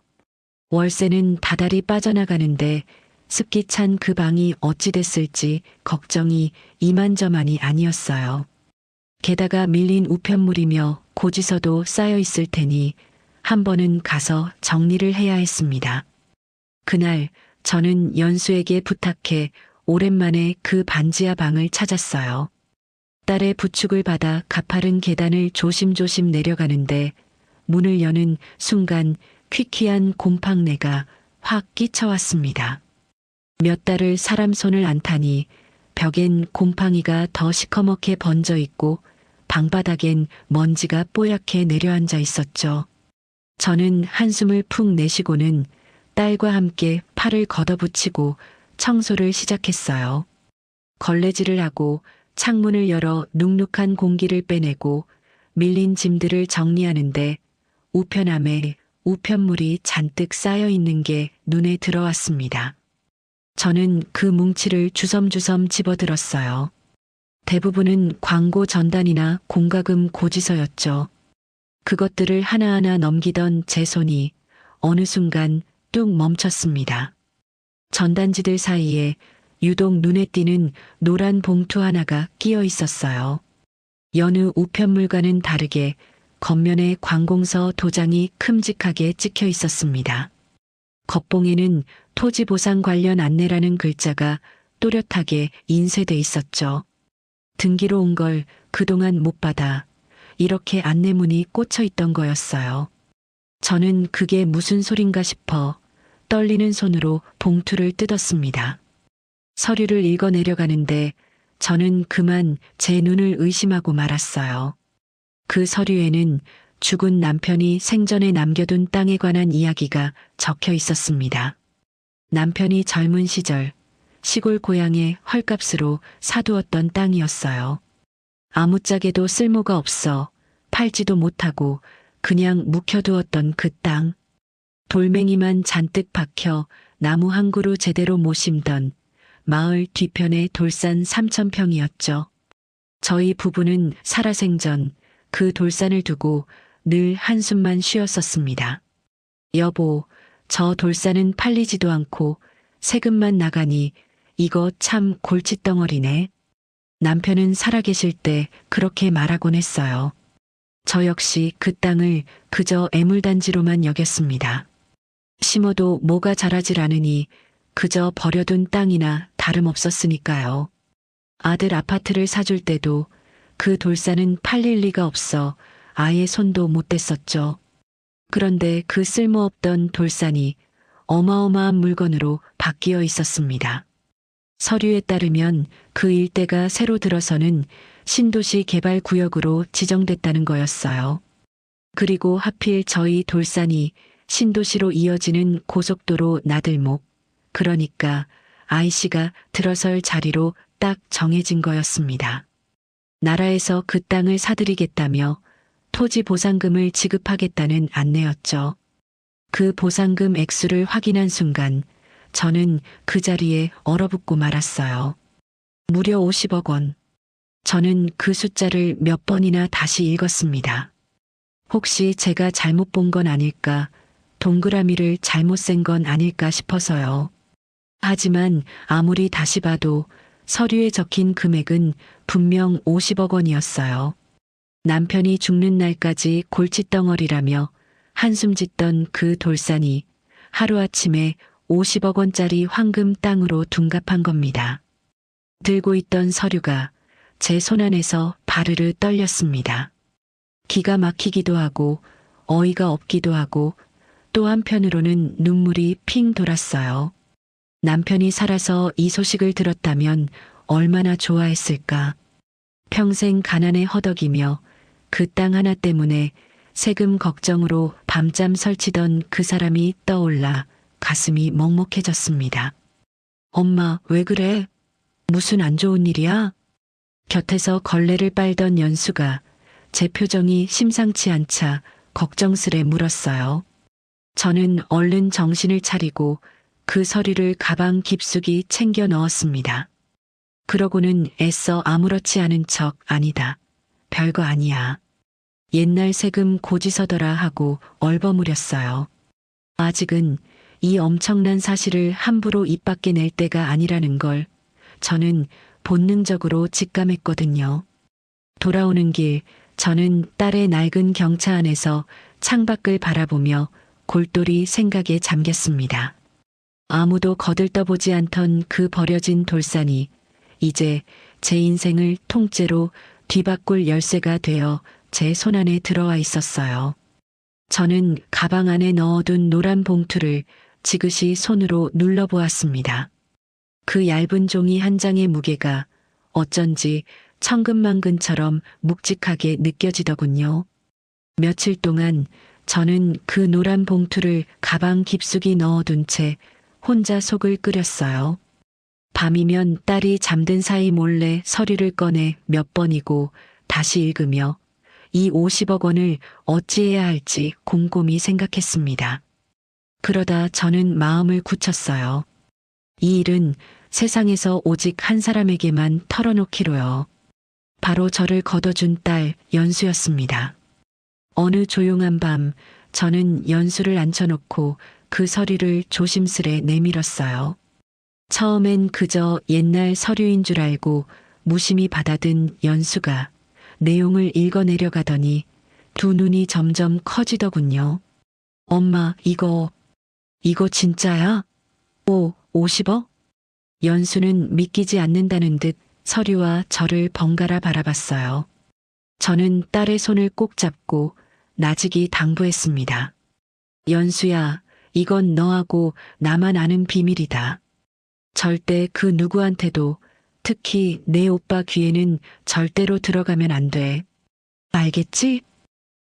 월세는 다달이 빠져나가는데 습기 찬 그 방이 어찌 됐을지 걱정이 이만저만이 아니었어요. 게다가 밀린 우편물이며 고지서도 쌓여 있을 테니 한 번은 가서 정리를 해야 했습니다. 그날 저는 연수에게 부탁해 오랜만에 그 반지하 방을 찾았어요. 딸의 부축을 받아 가파른 계단을 조심조심 내려가는데 문을 여는 순간 퀴퀴한 곰팡내가 확 끼쳐왔습니다. 몇 달을 사람 손을 안 타니 벽엔 곰팡이가 더 시커멓게 번져 있고 방바닥엔 먼지가 뽀얗게 내려앉아 있었죠. 저는 한숨을 푹 내쉬고는 딸과 함께 팔을 걷어붙이고 청소를 시작했어요. 걸레질을 하고 창문을 열어 눅눅한 공기를 빼내고 밀린 짐들을 정리하는데 우편함에 우편물이 잔뜩 쌓여 있는 게 눈에 들어왔습니다. 저는 그 뭉치를 주섬주섬 집어들었어요. 대부분은 광고 전단이나 공과금 고지서였죠. 그것들을 하나하나 넘기던 제 손이 어느 순간 뚝 멈췄습니다. 전단지들 사이에 유독 눈에 띄는 노란 봉투 하나가 끼어 있었어요. 여느 우편물과는 다르게 겉면에 관공서 도장이 큼직하게 찍혀 있었습니다. 겉봉에는 토지보상 관련 안내라는 글자가 또렷하게 인쇄돼 있었죠. 등기로 온 걸 그동안 못 받아 이렇게 안내문이 꽂혀 있던 거였어요. 저는 그게 무슨 소린가 싶어 떨리는 손으로 봉투를 뜯었습니다. 서류를 읽어 내려가는데 저는 그만 제 눈을 의심하고 말았어요. 그 서류에는 죽은 남편이 생전에 남겨둔 땅에 관한 이야기가 적혀 있었습니다. 남편이 젊은 시절 시골 고향에 헐값으로 사두었던 땅이었어요. 아무짝에도 쓸모가 없어 팔지도 못하고 그냥 묵혀두었던 그 땅. 돌멩이만 잔뜩 박혀 나무 한 그루 제대로 못 심던 마을 뒤편의 돌산 3,000평이었죠. 저희 부부는 살아생전 그 돌산을 두고 늘 한숨만 쉬었었습니다. 여보, 저 돌산은 팔리지도 않고 세금만 나가니 이거 참 골칫덩어리네. 남편은 살아계실 때 그렇게 말하곤 했어요. 저 역시 그 땅을 그저 애물단지로만 여겼습니다. 심어도 뭐가 자라질 않으니 그저 버려둔 땅이나 다름없었으니까요. 아들 아파트를 사줄 때도 그 돌산은 팔릴 리가 없어 아예 손도 못 댔었죠. 그런데 그 쓸모없던 돌산이 어마어마한 물건으로 바뀌어 있었습니다. 서류에 따르면 그 일대가 새로 들어서는 신도시 개발구역으로 지정됐다는 거였어요. 그리고 하필 저희 돌산이 신도시로 이어지는 고속도로 나들목, 그러니까 IC가 들어설 자리로 딱 정해진 거였습니다. 나라에서 그 땅을 사들이겠다며 토지 보상금을 지급하겠다는 안내였죠. 그 보상금 액수를 확인한 순간 저는 그 자리에 얼어붙고 말았어요. 무려 50억 원. 저는 그 숫자를 몇 번이나 다시 읽었습니다. 혹시 제가 잘못 본 건 아닐까, 동그라미를 잘못 센 건 아닐까 싶어서요. 하지만 아무리 다시 봐도 서류에 적힌 금액은 분명 50억 원이었어요. 남편이 죽는 날까지 골칫덩어리라며 한숨 짓던 그 돌산이 하루아침에 50억 원짜리 황금 땅으로 둔갑한 겁니다. 들고 있던 서류가 제 손안에서 바르르 떨렸습니다. 기가 막히기도 하고 어이가 없기도 하고 또 한편으로는 눈물이 핑 돌았어요. 남편이 살아서 이 소식을 들었다면 얼마나 좋아했을까. 평생 가난에 허덕이며 그 땅 하나 때문에 세금 걱정으로 밤잠 설치던 그 사람이 떠올라 가슴이 먹먹해졌습니다. 엄마, 왜 그래? 무슨 안 좋은 일이야? 곁에서 걸레를 빨던 연수가 제 표정이 심상치 않자 걱정스레 물었어요. 저는 얼른 정신을 차리고 그 서류를 가방 깊숙이 챙겨 넣었습니다. 그러고는 애써 아무렇지 않은 척 아니다. 별거 아니야. 옛날 세금 고지서더라 하고 얼버무렸어요. 아직은 이 엄청난 사실을 함부로 입 밖에 낼 때가 아니라는 걸 저는 본능적으로 직감했거든요. 돌아오는 길 저는 딸의 낡은 경차 안에서 창밖을 바라보며 골똘히 생각에 잠겼습니다. 아무도 거들떠보지 않던 그 버려진 돌산이 이제 제 인생을 통째로 뒤바꿀 열쇠가 되어 제 손안에 들어와 있었어요. 저는 가방 안에 넣어둔 노란 봉투를 지그시 손으로 눌러보았습니다. 그 얇은 종이 한 장의 무게가 어쩐지 천근만근처럼 묵직하게 느껴지더군요. 며칠 동안 저는 그 노란 봉투를 가방 깊숙이 넣어둔 채 혼자 속을 끓였어요. 밤이면 딸이 잠든 사이 몰래 서류를 꺼내 몇 번이고 다시 읽으며 이 50억 원을 어찌해야 할지 곰곰이 생각했습니다. 그러다 저는 마음을 굳혔어요. 이 일은 세상에서 오직 한 사람에게만 털어놓기로요. 바로 저를 거둬준 딸 연수였습니다. 어느 조용한 밤 저는 연수를 앉혀놓고 그 서류를 조심스레 내밀었어요. 처음엔 그저 옛날 서류인 줄 알고 무심히 받아든 연수가 내용을 읽어내려가더니 두 눈이 점점 커지더군요. 엄마, 이거 진짜야? 50억? 연수는 믿기지 않는다는 듯 서류와 저를 번갈아 바라봤어요. 저는 딸의 손을 꼭 잡고 나직이 당부했습니다. 연수야, 이건 너하고 나만 아는 비밀이다. 절대 그 누구한테도, 특히 내 오빠 귀에는 절대로 들어가면 안 돼. 알겠지?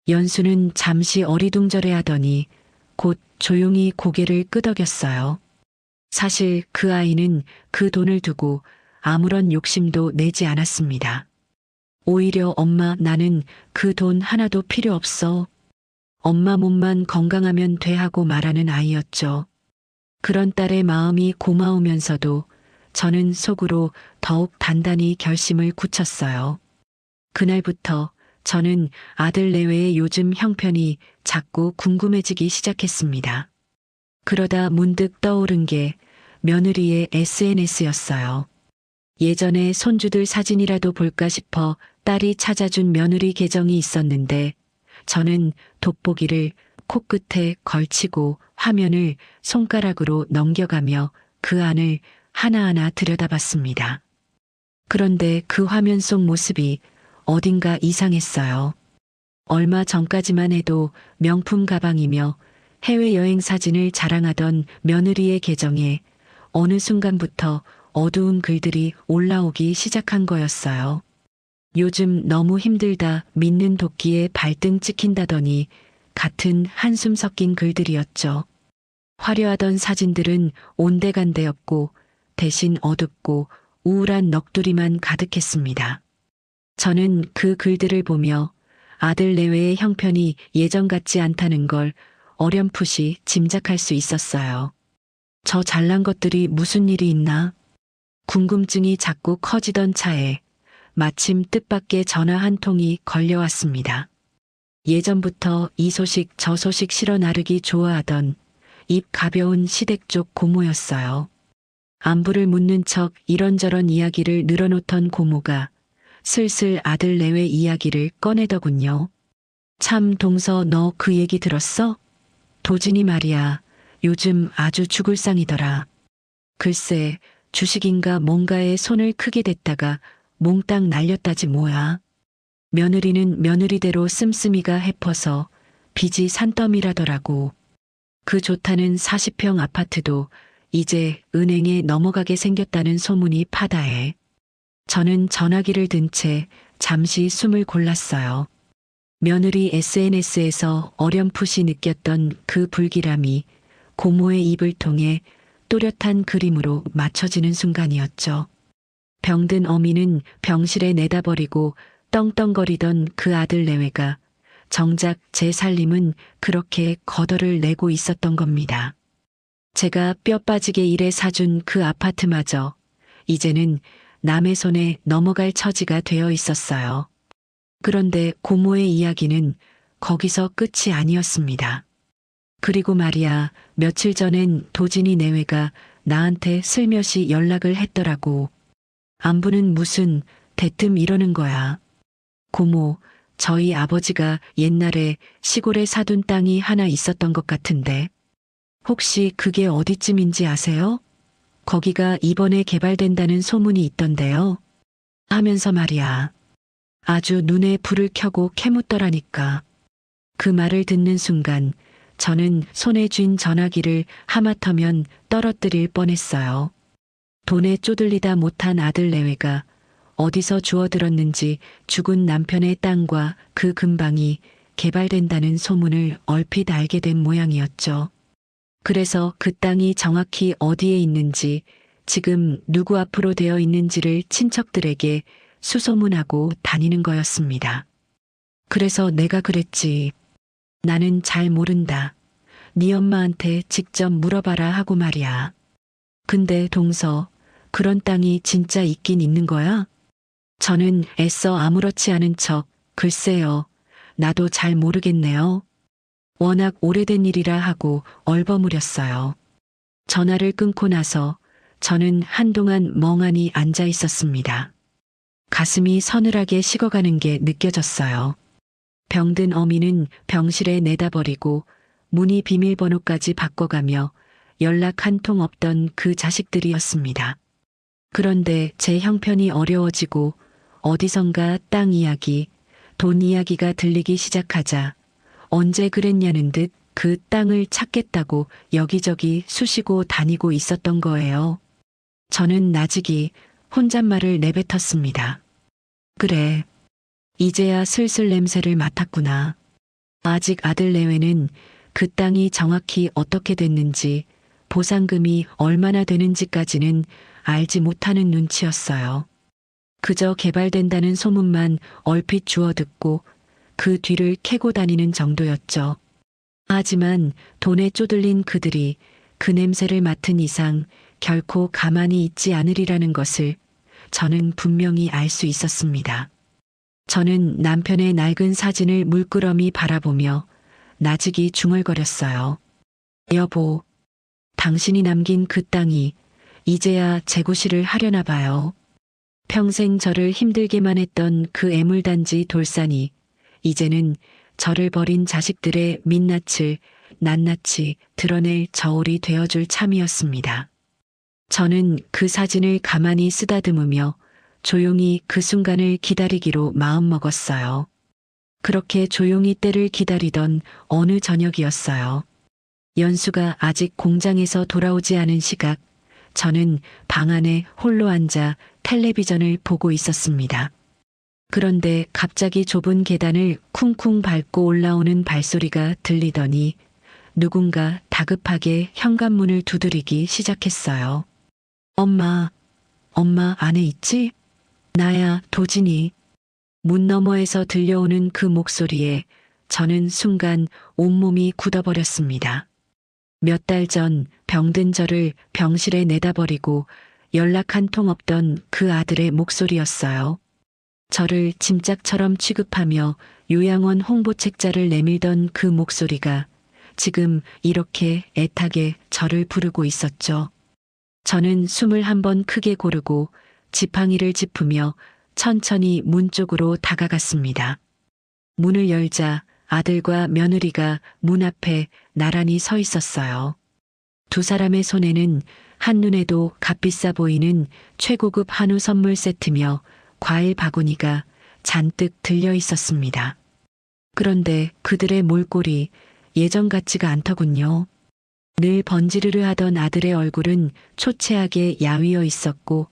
연수는 잠시 어리둥절해 하더니 곧 조용히 고개를 끄덕였어요. 사실 그 아이는 그 돈을 두고 아무런 욕심도 내지 않았습니다. 오히려 엄마, 나는 그 돈 하나도 필요 없어. 엄마 몸만 건강하면 돼 하고 말하는 아이였죠. 그런 딸의 마음이 고마우면서도 저는 속으로 더욱 단단히 결심을 굳혔어요. 그날부터 저는 아들 내외의 요즘 형편이 자꾸 궁금해지기 시작했습니다. 그러다 문득 떠오른 게 며느리의 SNS였어요. 예전에 손주들 사진이라도 볼까 싶어 딸이 찾아준 며느리 계정이 있었는데 저는 돋보기를 코끝에 걸치고 화면을 손가락으로 넘겨가며 그 안을 하나하나 들여다봤습니다. 그런데 그 화면 속 모습이 어딘가 이상했어요. 얼마 전까지만 해도 명품 가방이며 해외여행 사진을 자랑하던 며느리의 계정에 어느 순간부터 어두운 글들이 올라오기 시작한 거였어요. 요즘 너무 힘들다, 믿는 도끼에 발등 찍힌다더니 같은 한숨 섞인 글들이었죠. 화려하던 사진들은 온데간데였고 대신 어둡고 우울한 넋두리만 가득했습니다. 저는 그 글들을 보며 아들 내외의 형편이 예전 같지 않다는 걸 어렴풋이 짐작할 수 있었어요. 저 잘난 것들이 무슨 일이 있나? 궁금증이 자꾸 커지던 차에 마침 뜻밖의 전화 한 통이 걸려왔습니다. 예전부터 이 소식 저 소식 실어 나르기 좋아하던 입 가벼운 시댁 쪽 고모였어요. 안부를 묻는 척 이런저런 이야기를 늘어놓던 고모가 슬슬 아들 내외 이야기를 꺼내더군요. 참 동서, 너 그 얘기 들었어? 도진이 말이야. 요즘 아주 죽을 상이더라. 글쎄, 주식인가 뭔가에 손을 크게 댔다가 몽땅 날렸다지 뭐야. 며느리는 며느리대로 씀씀이가 해퍼서 빚이 산더미라더라고. 그 좋다는 40평 아파트도 이제 은행에 넘어가게 생겼다는 소문이 파다해. 저는 전화기를 든 채 잠시 숨을 골랐어요. 며느리 SNS에서 어렴풋이 느꼈던 그 불길함이 고모의 입을 통해 또렷한 그림으로 맞춰지는 순간이었죠. 병든 어미는 병실에 내다버리고 떵떵거리던 그 아들 내외가 정작 제 살림은 그렇게 거덜을 내고 있었던 겁니다. 제가 뼈 빠지게 일해 사준 그 아파트마저 이제는 남의 손에 넘어갈 처지가 되어 있었어요. 그런데 고모의 이야기는 거기서 끝이 아니었습니다. 그리고 말이야, 며칠 전엔 도진이 내외가 나한테 슬며시 연락을 했더라고. 안부는 무슨, 대뜸 이러는 거야. 고모, 저희 아버지가 옛날에 시골에 사둔 땅이 하나 있었던 것 같은데 혹시 그게 어디쯤인지 아세요? 거기가 이번에 개발된다는 소문이 있던데요. 하면서 말이야. 아주 눈에 불을 켜고 캐묻더라니까. 그 말을 듣는 순간 저는 손에 쥔 전화기를 하마터면 떨어뜨릴 뻔했어요. 돈에 쪼들리다 못한 아들 내외가 어디서 주워들었는지 죽은 남편의 땅과 그 근방이 개발된다는 소문을 얼핏 알게 된 모양이었죠. 그래서 그 땅이 정확히 어디에 있는지, 지금 누구 앞으로 되어 있는지를 친척들에게 수소문하고 다니는 거였습니다. 그래서 내가 그랬지. 나는 잘 모른다. 네 엄마한테 직접 물어봐라 하고 말이야. 근데 동서, 그런 땅이 진짜 있긴 있는 거야? 저는 애써 아무렇지 않은 척, 글쎄요. 나도 잘 모르겠네요. 워낙 오래된 일이라 하고 얼버무렸어요. 전화를 끊고 나서 저는 한동안 멍하니 앉아 있었습니다. 가슴이 서늘하게 식어가는 게 느껴졌어요. 병든 어미는 병실에 내다버리고 문의 비밀번호까지 바꿔가며 연락 한 통 없던 그 자식들이었습니다. 그런데 제 형편이 어려워지고 어디선가 땅 이야기, 돈 이야기가 들리기 시작하자 언제 그랬냐는 듯 그 땅을 찾겠다고 여기저기 쑤시고 다니고 있었던 거예요. 저는 나직이 혼잣말을 내뱉었습니다. 그래. 이제야 슬슬 냄새를 맡았구나. 아직 아들 내외는 그 땅이 정확히 어떻게 됐는지, 보상금이 얼마나 되는지까지는 알지 못하는 눈치였어요. 그저 개발된다는 소문만 얼핏 주워듣고 그 뒤를 캐고 다니는 정도였죠. 하지만 돈에 쪼들린 그들이 그 냄새를 맡은 이상 결코 가만히 있지 않으리라는 것을 저는 분명히 알 수 있었습니다. 저는 남편의 낡은 사진을 물끄러미 바라보며 나직이 중얼거렸어요. 여보, 당신이 남긴 그 땅이 이제야 재고시를 하려나 봐요. 평생 저를 힘들게만 했던 그 애물단지 돌산이 이제는 저를 버린 자식들의 민낯을 낱낱이 드러낼 저울이 되어줄 참이었습니다. 저는 그 사진을 가만히 쓰다듬으며 조용히 그 순간을 기다리기로 마음먹었어요. 그렇게 조용히 때를 기다리던 어느 저녁이었어요. 연수가 아직 공장에서 돌아오지 않은 시각, 저는 방 안에 홀로 앉아 텔레비전을 보고 있었습니다. 그런데 갑자기 좁은 계단을 쿵쿵 밟고 올라오는 발소리가 들리더니 누군가 다급하게 현관문을 두드리기 시작했어요. 엄마 안에 있지? 나야, 도진이. 문 너머에서 들려오는 그 목소리에 저는 순간 온몸이 굳어버렸습니다. 몇 달 전 병든 저를 병실에 내다버리고 연락 한 통 없던 그 아들의 목소리였어요. 저를 짐짝처럼 취급하며 요양원 홍보책자를 내밀던 그 목소리가 지금 이렇게 애타게 저를 부르고 있었죠. 저는 숨을 한번 크게 고르고 지팡이를 짚으며 천천히 문 쪽으로 다가갔습니다. 문을 열자 아들과 며느리가 문 앞에 나란히 서 있었어요. 두 사람의 손에는 한눈에도 값비싸 보이는 최고급 한우 선물 세트며 과일 바구니가 잔뜩 들려 있었습니다. 그런데 그들의 몰골이 예전 같지가 않더군요. 늘 번지르르 하던 아들의 얼굴은 초췌하게 야위어 있었고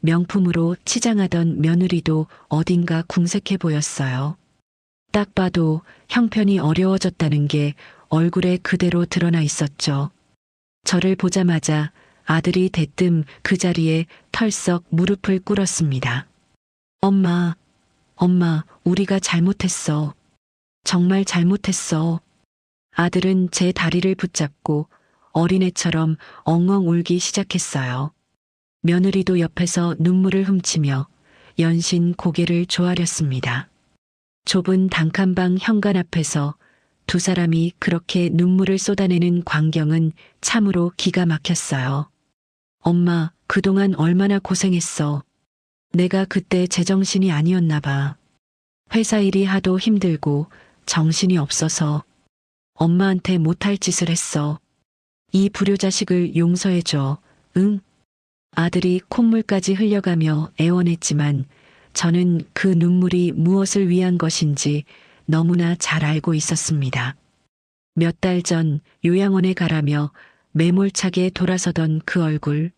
명품으로 치장하던 며느리도 어딘가 궁색해 보였어요. 딱 봐도 형편이 어려워졌다는 게 얼굴에 그대로 드러나 있었죠. 저를 보자마자 아들이 대뜸 그 자리에 털썩 무릎을 꿇었습니다. 엄마, 우리가 잘못했어. 정말 잘못했어. 아들은 제 다리를 붙잡고 어린애처럼 엉엉 울기 시작했어요. 며느리도 옆에서 눈물을 훔치며 연신 고개를 조아렸습니다. 좁은 단칸방 현관 앞에서 두 사람이 그렇게 눈물을 쏟아내는 광경은 참으로 기가 막혔어요. 엄마, 그동안 얼마나 고생했어. 내가 그때 제정신이 아니었나 봐. 회사 일이 하도 힘들고 정신이 없어서 엄마한테 못할 짓을 했어. 이 불효자식을 용서해줘. 응? 아들이 콧물까지 흘려가며 애원했지만 저는 그 눈물이 무엇을 위한 것인지 너무나 잘 알고 있었습니다. 몇 달 전 요양원에 가라며 매몰차게 돌아서던 그 얼굴,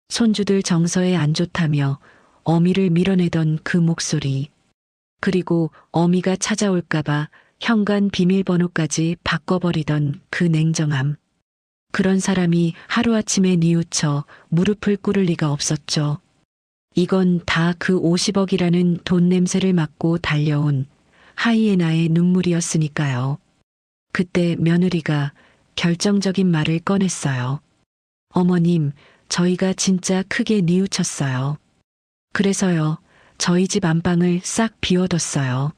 손주들 정서에 안 좋다며 어미를 밀어내던 그 목소리, 그리고 어미가 찾아올까봐 현관 비밀번호까지 바꿔버리던 그 냉정함. 그런 사람이 하루아침에 뉘우쳐 무릎을 꿇을 리가 없었죠. 이건 다 그 50억이라는 돈 냄새를 맡고 달려온 하이에나의 눈물이었으니까요. 그때 며느리가 결정적인 말을 꺼냈어요. 어머님, 저희가 진짜 크게 뉘우쳤어요. 그래서요, 저희 집 안방을 싹 비워뒀어요.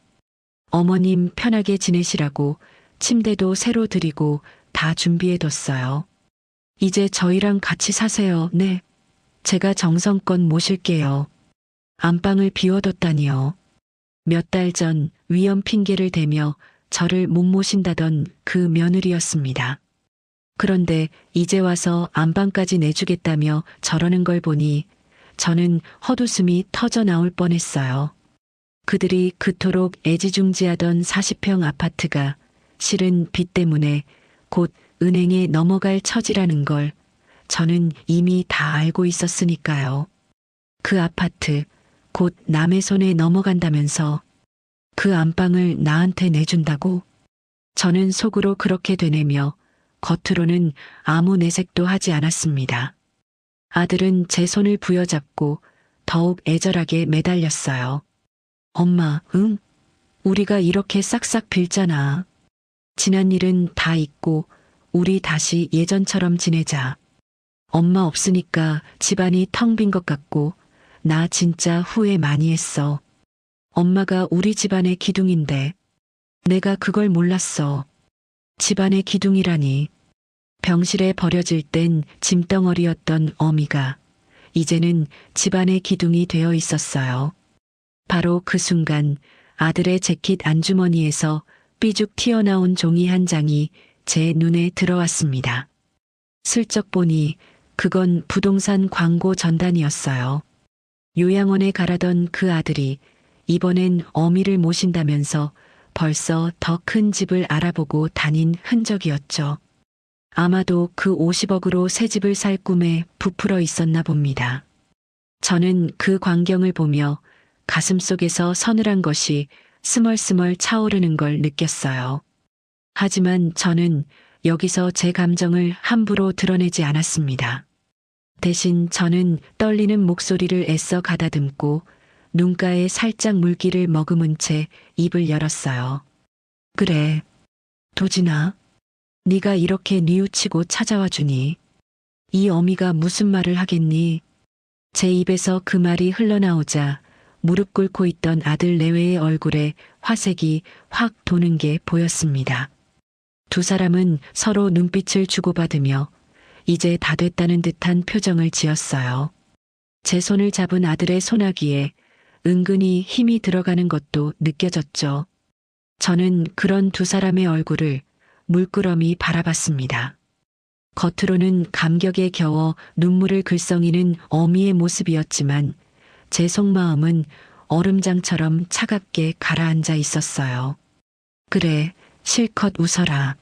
어머님 편하게 지내시라고 침대도 새로 드리고 다 준비해뒀어요. 이제 저희랑 같이 사세요. 네. 제가 정성껏 모실게요. 안방을 비워뒀다니요. 몇 달 전 위험 핑계를 대며 저를 못 모신다던 그 며느리였습니다. 그런데 이제 와서 안방까지 내주겠다며 저러는 걸 보니 저는 헛웃음이 터져 나올 뻔했어요. 그들이 그토록 애지중지하던 40평 아파트가 실은 빚 때문에 곧 은행에 넘어갈 처지라는 걸 저는 이미 다 알고 있었으니까요. 그 아파트 곧 남의 손에 넘어간다면서 그 안방을 나한테 내준다고? 저는 속으로 그렇게 되뇌며 겉으로는 아무 내색도 하지 않았습니다. 아들은 제 손을 부여잡고 더욱 애절하게 매달렸어요. 엄마, 응? 우리가 이렇게 싹싹 빌잖아. 지난 일은 다 잊고 우리 다시 예전처럼 지내자. 엄마 없으니까 집안이 텅 빈 것 같고 나 진짜 후회 많이 했어. 엄마가 우리 집안의 기둥인데 내가 그걸 몰랐어. 집안의 기둥이라니. 병실에 버려질 땐 짐덩어리였던 어미가 이제는 집안의 기둥이 되어 있었어요. 바로 그 순간 아들의 재킷 안주머니에서 삐죽 튀어나온 종이 한 장이 제 눈에 들어왔습니다. 슬쩍 보니 그건 부동산 광고 전단이었어요. 요양원에 가라던 그 아들이 이번엔 어미를 모신다면서 벌써 더 큰 집을 알아보고 다닌 흔적이었죠. 아마도 그 50억으로 새 집을 살 꿈에 부풀어 있었나 봅니다. 저는 그 광경을 보며 가슴속에서 서늘한 것이 스멀스멀 차오르는 걸 느꼈어요. 하지만 저는 여기서 제 감정을 함부로 드러내지 않았습니다. 대신 저는 떨리는 목소리를 애써 가다듬고 눈가에 살짝 물기를 머금은 채 입을 열었어요. 그래, 도진아. 네가 이렇게 뉘우치고 찾아와 주니 이 어미가 무슨 말을 하겠니? 제 입에서 그 말이 흘러나오자 무릎 꿇고 있던 아들 내외의 얼굴에 화색이 확 도는 게 보였습니다. 두 사람은 서로 눈빛을 주고받으며 이제 다 됐다는 듯한 표정을 지었어요. 제 손을 잡은 아들의 소나기에 은근히 힘이 들어가는 것도 느껴졌죠. 저는 그런 두 사람의 얼굴을 물끄러미 바라봤습니다. 겉으로는 감격에 겨워 눈물을 글썽이는 어미의 모습이었지만 제 속마음은 얼음장처럼 차갑게 가라앉아 있었어요. 그래, 실컷 웃어라.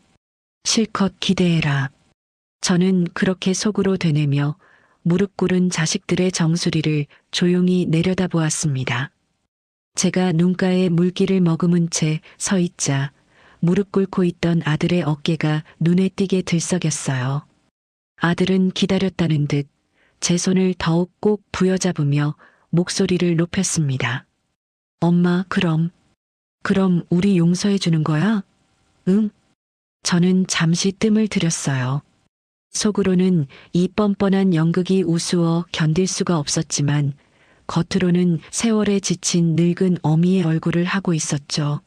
실컷 기대해라. 저는 그렇게 속으로 되뇌며 무릎 꿇은 자식들의 정수리를 조용히 내려다보았습니다. 제가 눈가에 물기를 머금은 채 서 있자 무릎 꿇고 있던 아들의 어깨가 눈에 띄게 들썩였어요. 아들은 기다렸다는 듯 제 손을 더욱 꼭 부여잡으며 목소리를 높였습니다. 엄마, 그럼 우리 용서해 주는 거야? 응? 저는 잠시 뜸을 들였어요. 속으로는 이 뻔뻔한 연극이 우스워 견딜 수가 없었지만 겉으로는 세월에 지친 늙은 어미의 얼굴을 하고 있었죠.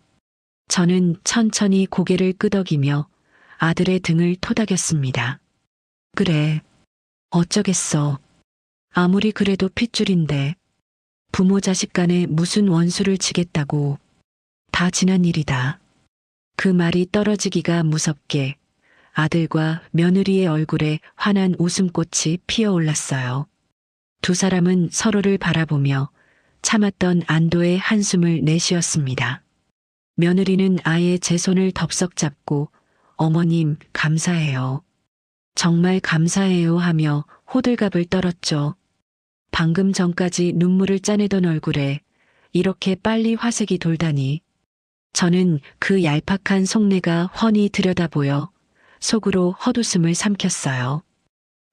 저는 천천히 고개를 끄덕이며 아들의 등을 토닥였습니다. 그래, 어쩌겠어. 아무리 그래도 핏줄인데 부모 자식 간에 무슨 원수를 지겠다고. 다 지난 일이다. 그 말이 떨어지기가 무섭게 아들과 며느리의 얼굴에 환한 웃음꽃이 피어올랐어요. 두 사람은 서로를 바라보며 참았던 안도의 한숨을 내쉬었습니다. 며느리는 아예 제 손을 덥석 잡고 어머님 감사해요. 정말 감사해요 하며 호들갑을 떨었죠. 방금 전까지 눈물을 짜내던 얼굴에 이렇게 빨리 화색이 돌다니. 저는 그 얄팍한 속내가 훤히 들여다보여 속으로 헛웃음을 삼켰어요.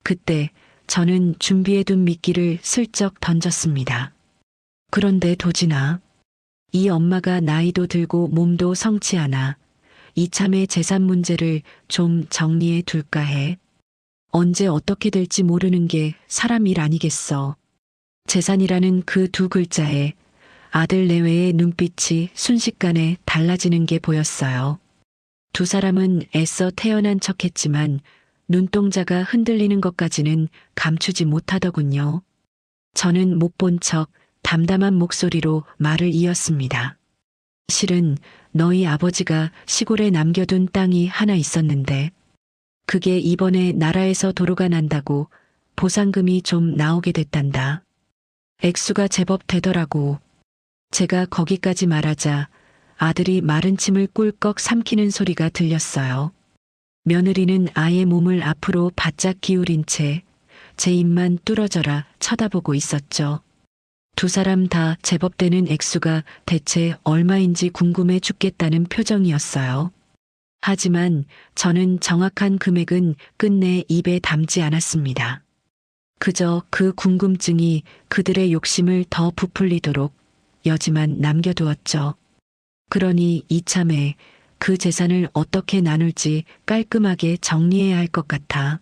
그때 저는 준비해둔 미끼를 슬쩍 던졌습니다. 그런데 도진아, 이 엄마가 나이도 들고 몸도 성치 않아 이참에 재산 문제를 좀 정리해 둘까 해. 언제 어떻게 될지 모르는 게 사람 일 아니겠어. 재산이라는 그 두 글자에 아들 내외의 눈빛이 순식간에 달라지는 게 보였어요. 두 사람은 애써 태연한 척했지만 눈동자가 흔들리는 것까지는 감추지 못하더군요. 저는 못 본 척 담담한 목소리로 말을 이었습니다. 실은 너희 아버지가 시골에 남겨둔 땅이 하나 있었는데 그게 이번에 나라에서 도로가 난다고 보상금이 좀 나오게 됐단다. 액수가 제법 되더라고. 제가 거기까지 말하자 아들이 마른 침을 꿀꺽 삼키는 소리가 들렸어요. 며느리는 아예 몸을 앞으로 바짝 기울인 채 제 입만 뚫어져라 쳐다보고 있었죠. 두 사람 다 제법 되는 액수가 대체 얼마인지 궁금해 죽겠다는 표정이었어요. 하지만 저는 정확한 금액은 끝내 입에 담지 않았습니다. 그저 그 궁금증이 그들의 욕심을 더 부풀리도록 여지만 남겨두었죠. 그러니 이참에 그 재산을 어떻게 나눌지 깔끔하게 정리해야 할 것 같아.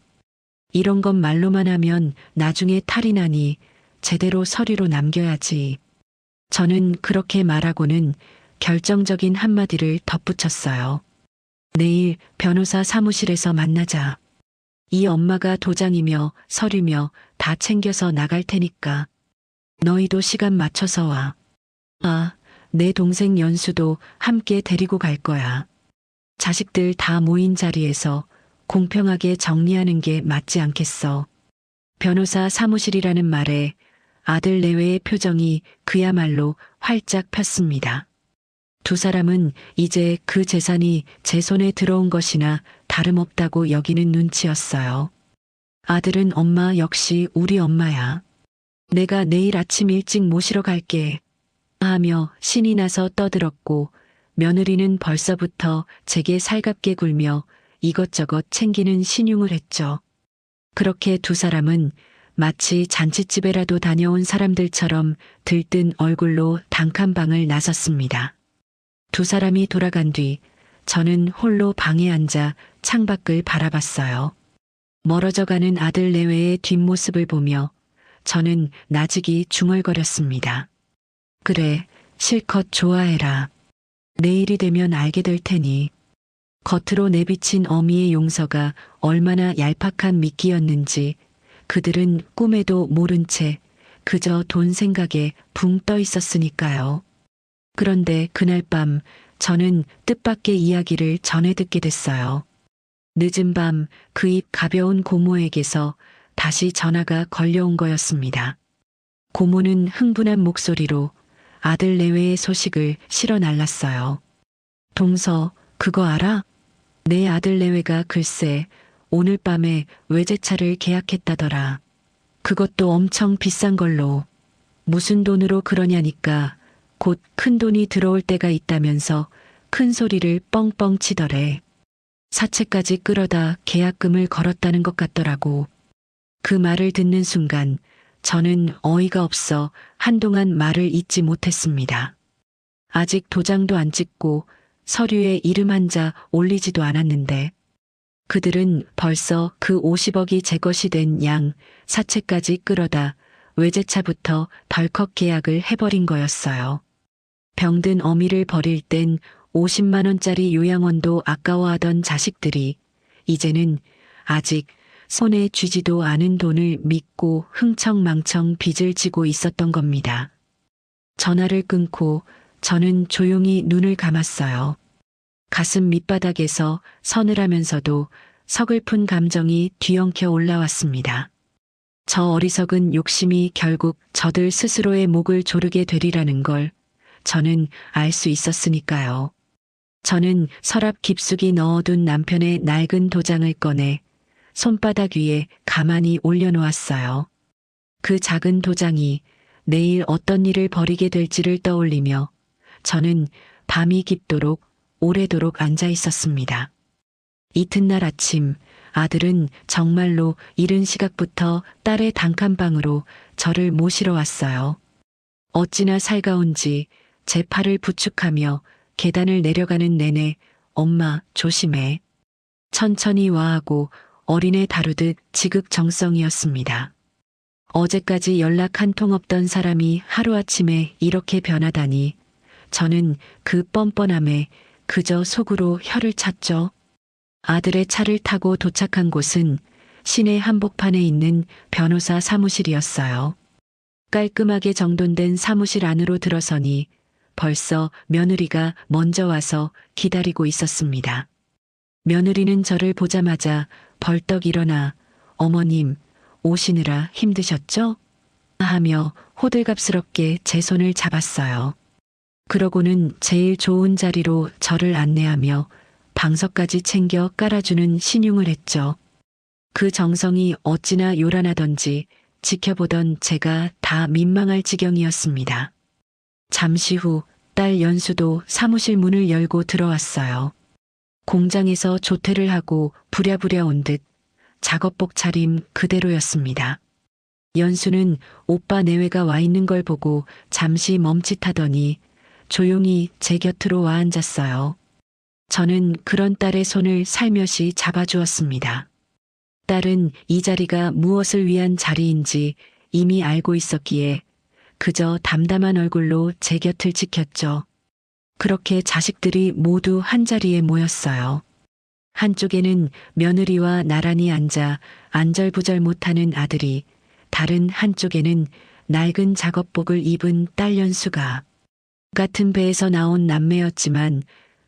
이런 것 말로만 하면 나중에 탈이 나니 제대로 서류로 남겨야지. 저는 그렇게 말하고는 결정적인 한마디를 덧붙였어요. 내일 변호사 사무실에서 만나자. 이 엄마가 도장이며 서류며 다 챙겨서 나갈 테니까. 너희도 시간 맞춰서 와. 아, 내 동생 연수도 함께 데리고 갈 거야. 자식들 다 모인 자리에서 공평하게 정리하는 게 맞지 않겠어. 변호사 사무실이라는 말에 아들 내외의 표정이 그야말로 활짝 폈습니다. 두 사람은 이제 그 재산이 제 손에 들어온 것이나 다름없다고 여기는 눈치였어요. 아들은 엄마 역시 우리 엄마야. 내가 내일 아침 일찍 모시러 갈게. 하며 신이 나서 떠들었고 며느리는 벌써부터 제게 살갑게 굴며 이것저것 챙기는 신용을 했죠. 그렇게 두 사람은 마치 잔치집에라도 다녀온 사람들처럼 들뜬 얼굴로 단칸방을 나섰습니다. 두 사람이 돌아간 뒤 저는 홀로 방에 앉아 창밖을 바라봤어요. 멀어져가는 아들 내외의 뒷모습을 보며 저는 나직이 중얼거렸습니다. 그래, 실컷 좋아해라. 내일이 되면 알게 될 테니. 겉으로 내비친 어미의 용서가 얼마나 얄팍한 미끼였는지 그들은 꿈에도 모른 채 그저 돈 생각에 붕 떠 있었으니까요. 그런데 그날 밤 저는 뜻밖의 이야기를 전해 듣게 됐어요. 늦은 밤 그 입 가벼운 고모에게서 다시 전화가 걸려온 거였습니다. 고모는 흥분한 목소리로 아들 내외의 소식을 실어 날랐어요. 동서, 그거 알아? 내 아들 내외가 글쎄 오늘 밤에 외제차를 계약했다더라. 그것도 엄청 비싼 걸로. 무슨 돈으로 그러냐니까 곧 큰 돈이 들어올 때가 있다면서 큰 소리를 뻥뻥 치더래. 사채까지 끌어다 계약금을 걸었다는 것 같더라고. 그 말을 듣는 순간 저는 어이가 없어 한동안 말을 잇지 못했습니다. 아직 도장도 안 찍고 서류에 이름 한자 올리지도 않았는데 그들은 벌써 그 50억이 제 것이 된 양 사채까지 끌어다 외제차부터 덜컥 계약을 해버린 거였어요. 병든 어미를 버릴 땐 50만 원짜리 요양원도 아까워하던 자식들이 이제는 아직 손에 쥐지도 않은 돈을 믿고 흥청망청 빚을 지고 있었던 겁니다. 전화를 끊고 저는 조용히 눈을 감았어요. 가슴 밑바닥에서 서늘하면서도 서글픈 감정이 뒤엉켜 올라왔습니다. 저 어리석은 욕심이 결국 저들 스스로의 목을 조르게 되리라는 걸 저는 알 수 있었으니까요. 저는 서랍 깊숙이 넣어둔 남편의 낡은 도장을 꺼내 손바닥 위에 가만히 올려놓았어요. 그 작은 도장이 내일 어떤 일을 벌이게 될지를 떠올리며 저는 밤이 깊도록 오래도록 앉아 있었습니다. 이튿날 아침 아들은 정말로 이른 시각부터 딸의 단칸방으로 저를 모시러 왔어요. 어찌나 살가운지 제 팔을 부축하며 계단을 내려가는 내내 엄마 조심해. 천천히 와 하고 어린애 다루듯 지극정성이었습니다. 어제까지 연락 한 통 없던 사람이 하루아침에 이렇게 변하다니 저는 그 뻔뻔함에 그저 속으로 혀를 찼죠. 아들의 차를 타고 도착한 곳은 시내 한복판에 있는 변호사 사무실이었어요. 깔끔하게 정돈된 사무실 안으로 들어서니 벌써 며느리가 먼저 와서 기다리고 있었습니다. 며느리는 저를 보자마자 벌떡 일어나 어머님 오시느라 힘드셨죠? 하며 호들갑스럽게 제 손을 잡았어요. 그러고는 제일 좋은 자리로 저를 안내하며 방석까지 챙겨 깔아주는 신용을 했죠. 그 정성이 어찌나 요란하던지 지켜보던 제가 다 민망할 지경이었습니다. 잠시 후 딸 연수도 사무실 문을 열고 들어왔어요. 공장에서 조퇴를 하고 부랴부랴 온 듯 작업복 차림 그대로였습니다. 연수는 오빠 내외가 와 있는 걸 보고 잠시 멈칫하더니 조용히 제 곁으로 와 앉았어요. 저는 그런 딸의 손을 살며시 잡아주었습니다. 딸은 이 자리가 무엇을 위한 자리인지 이미 알고 있었기에 그저 담담한 얼굴로 제 곁을 지켰죠. 그렇게 자식들이 모두 한자리에 모였어요. 한쪽에는 며느리와 나란히 앉아 안절부절 못하는 아들이, 다른 한쪽에는 낡은 작업복을 입은 딸 연수가. 같은 배에서 나온 남매였지만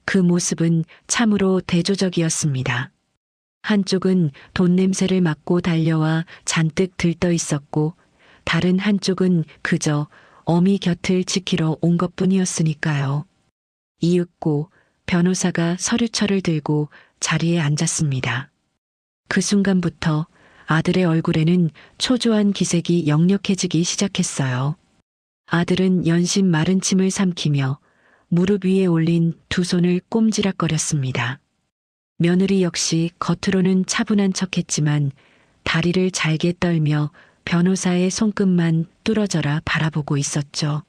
그 모습은 참으로 대조적이었습니다. 한쪽은 돈 냄새를 맡고 달려와 잔뜩 들떠 있었고, 다른 한쪽은 그저 어미 곁을 지키러 온 것뿐이었으니까요. 이윽고 변호사가 서류철을 들고 자리에 앉았습니다. 그 순간부터 아들의 얼굴에는 초조한 기색이 역력해지기 시작했어요. 아들은 연신 마른 침을 삼키며 무릎 위에 올린 두 손을 꼼지락거렸습니다. 며느리 역시 겉으로는 차분한 척했지만 다리를 잘게 떨며 변호사의 손끝만 뚫어져라 바라보고 있었죠.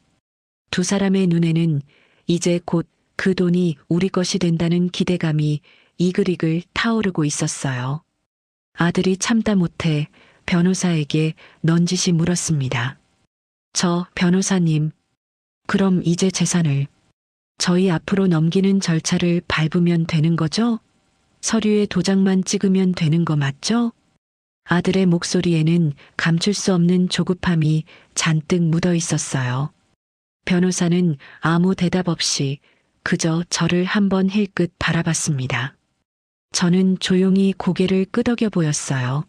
두 사람의 눈에는 이제 곧 그 돈이 우리 것이 된다는 기대감이 이글이글 타오르고 있었어요. 아들이 참다 못해 변호사에게 넌지시 물었습니다. 저 변호사님, 그럼 이제 재산을 저희 앞으로 넘기는 절차를 밟으면 되는 거죠? 서류에 도장만 찍으면 되는 거 맞죠? 아들의 목소리에는 감출 수 없는 조급함이 잔뜩 묻어 있었어요. 변호사는 아무 대답 없이 그저 저를 한번 힐끗 바라봤습니다. 저는 조용히 고개를 끄덕여 보였어요.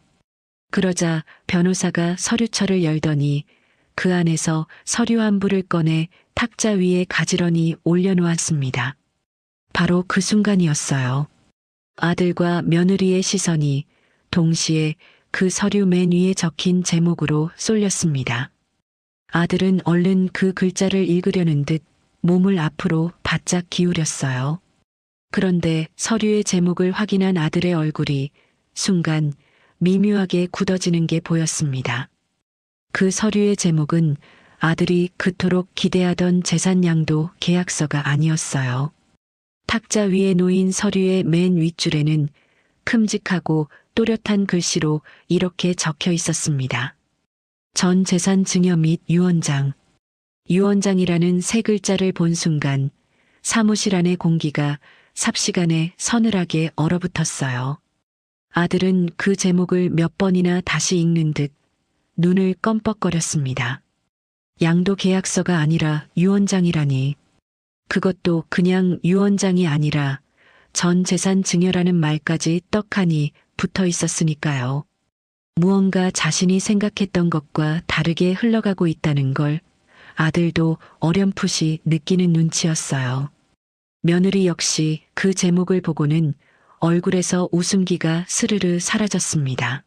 그러자 변호사가 서류철을 열더니 그 안에서 서류 한 부를 꺼내 탁자 위에 가지런히 올려놓았습니다. 바로 그 순간이었어요. 아들과 며느리의 시선이 동시에 그 서류 맨 위에 적힌 제목으로 쏠렸습니다. 아들은 얼른 그 글자를 읽으려는 듯 몸을 앞으로 바짝 기울였어요. 그런데 서류의 제목을 확인한 아들의 얼굴이 순간 미묘하게 굳어지는 게 보였습니다. 그 서류의 제목은 아들이 그토록 기대하던 재산양도 계약서가 아니었어요. 탁자 위에 놓인 서류의 맨 윗줄에는 큼직하고 또렷한 글씨로 이렇게 적혀 있었습니다. 전 재산 증여 및 유언장. 유언장이라는 세 글자를 본 순간 사무실 안의 공기가 삽시간에 서늘하게 얼어붙었어요. 아들은 그 제목을 몇 번이나 다시 읽는 듯 눈을 껌뻑거렸습니다. 양도 계약서가 아니라 유언장이라니. 그것도 그냥 유언장이 아니라 전 재산 증여라는 말까지 떡하니 붙어 있었으니까요. 무언가 자신이 생각했던 것과 다르게 흘러가고 있다는 걸 아들도 어렴풋이 느끼는 눈치였어요. 며느리 역시 그 제목을 보고는 얼굴에서 웃음기가 스르르 사라졌습니다.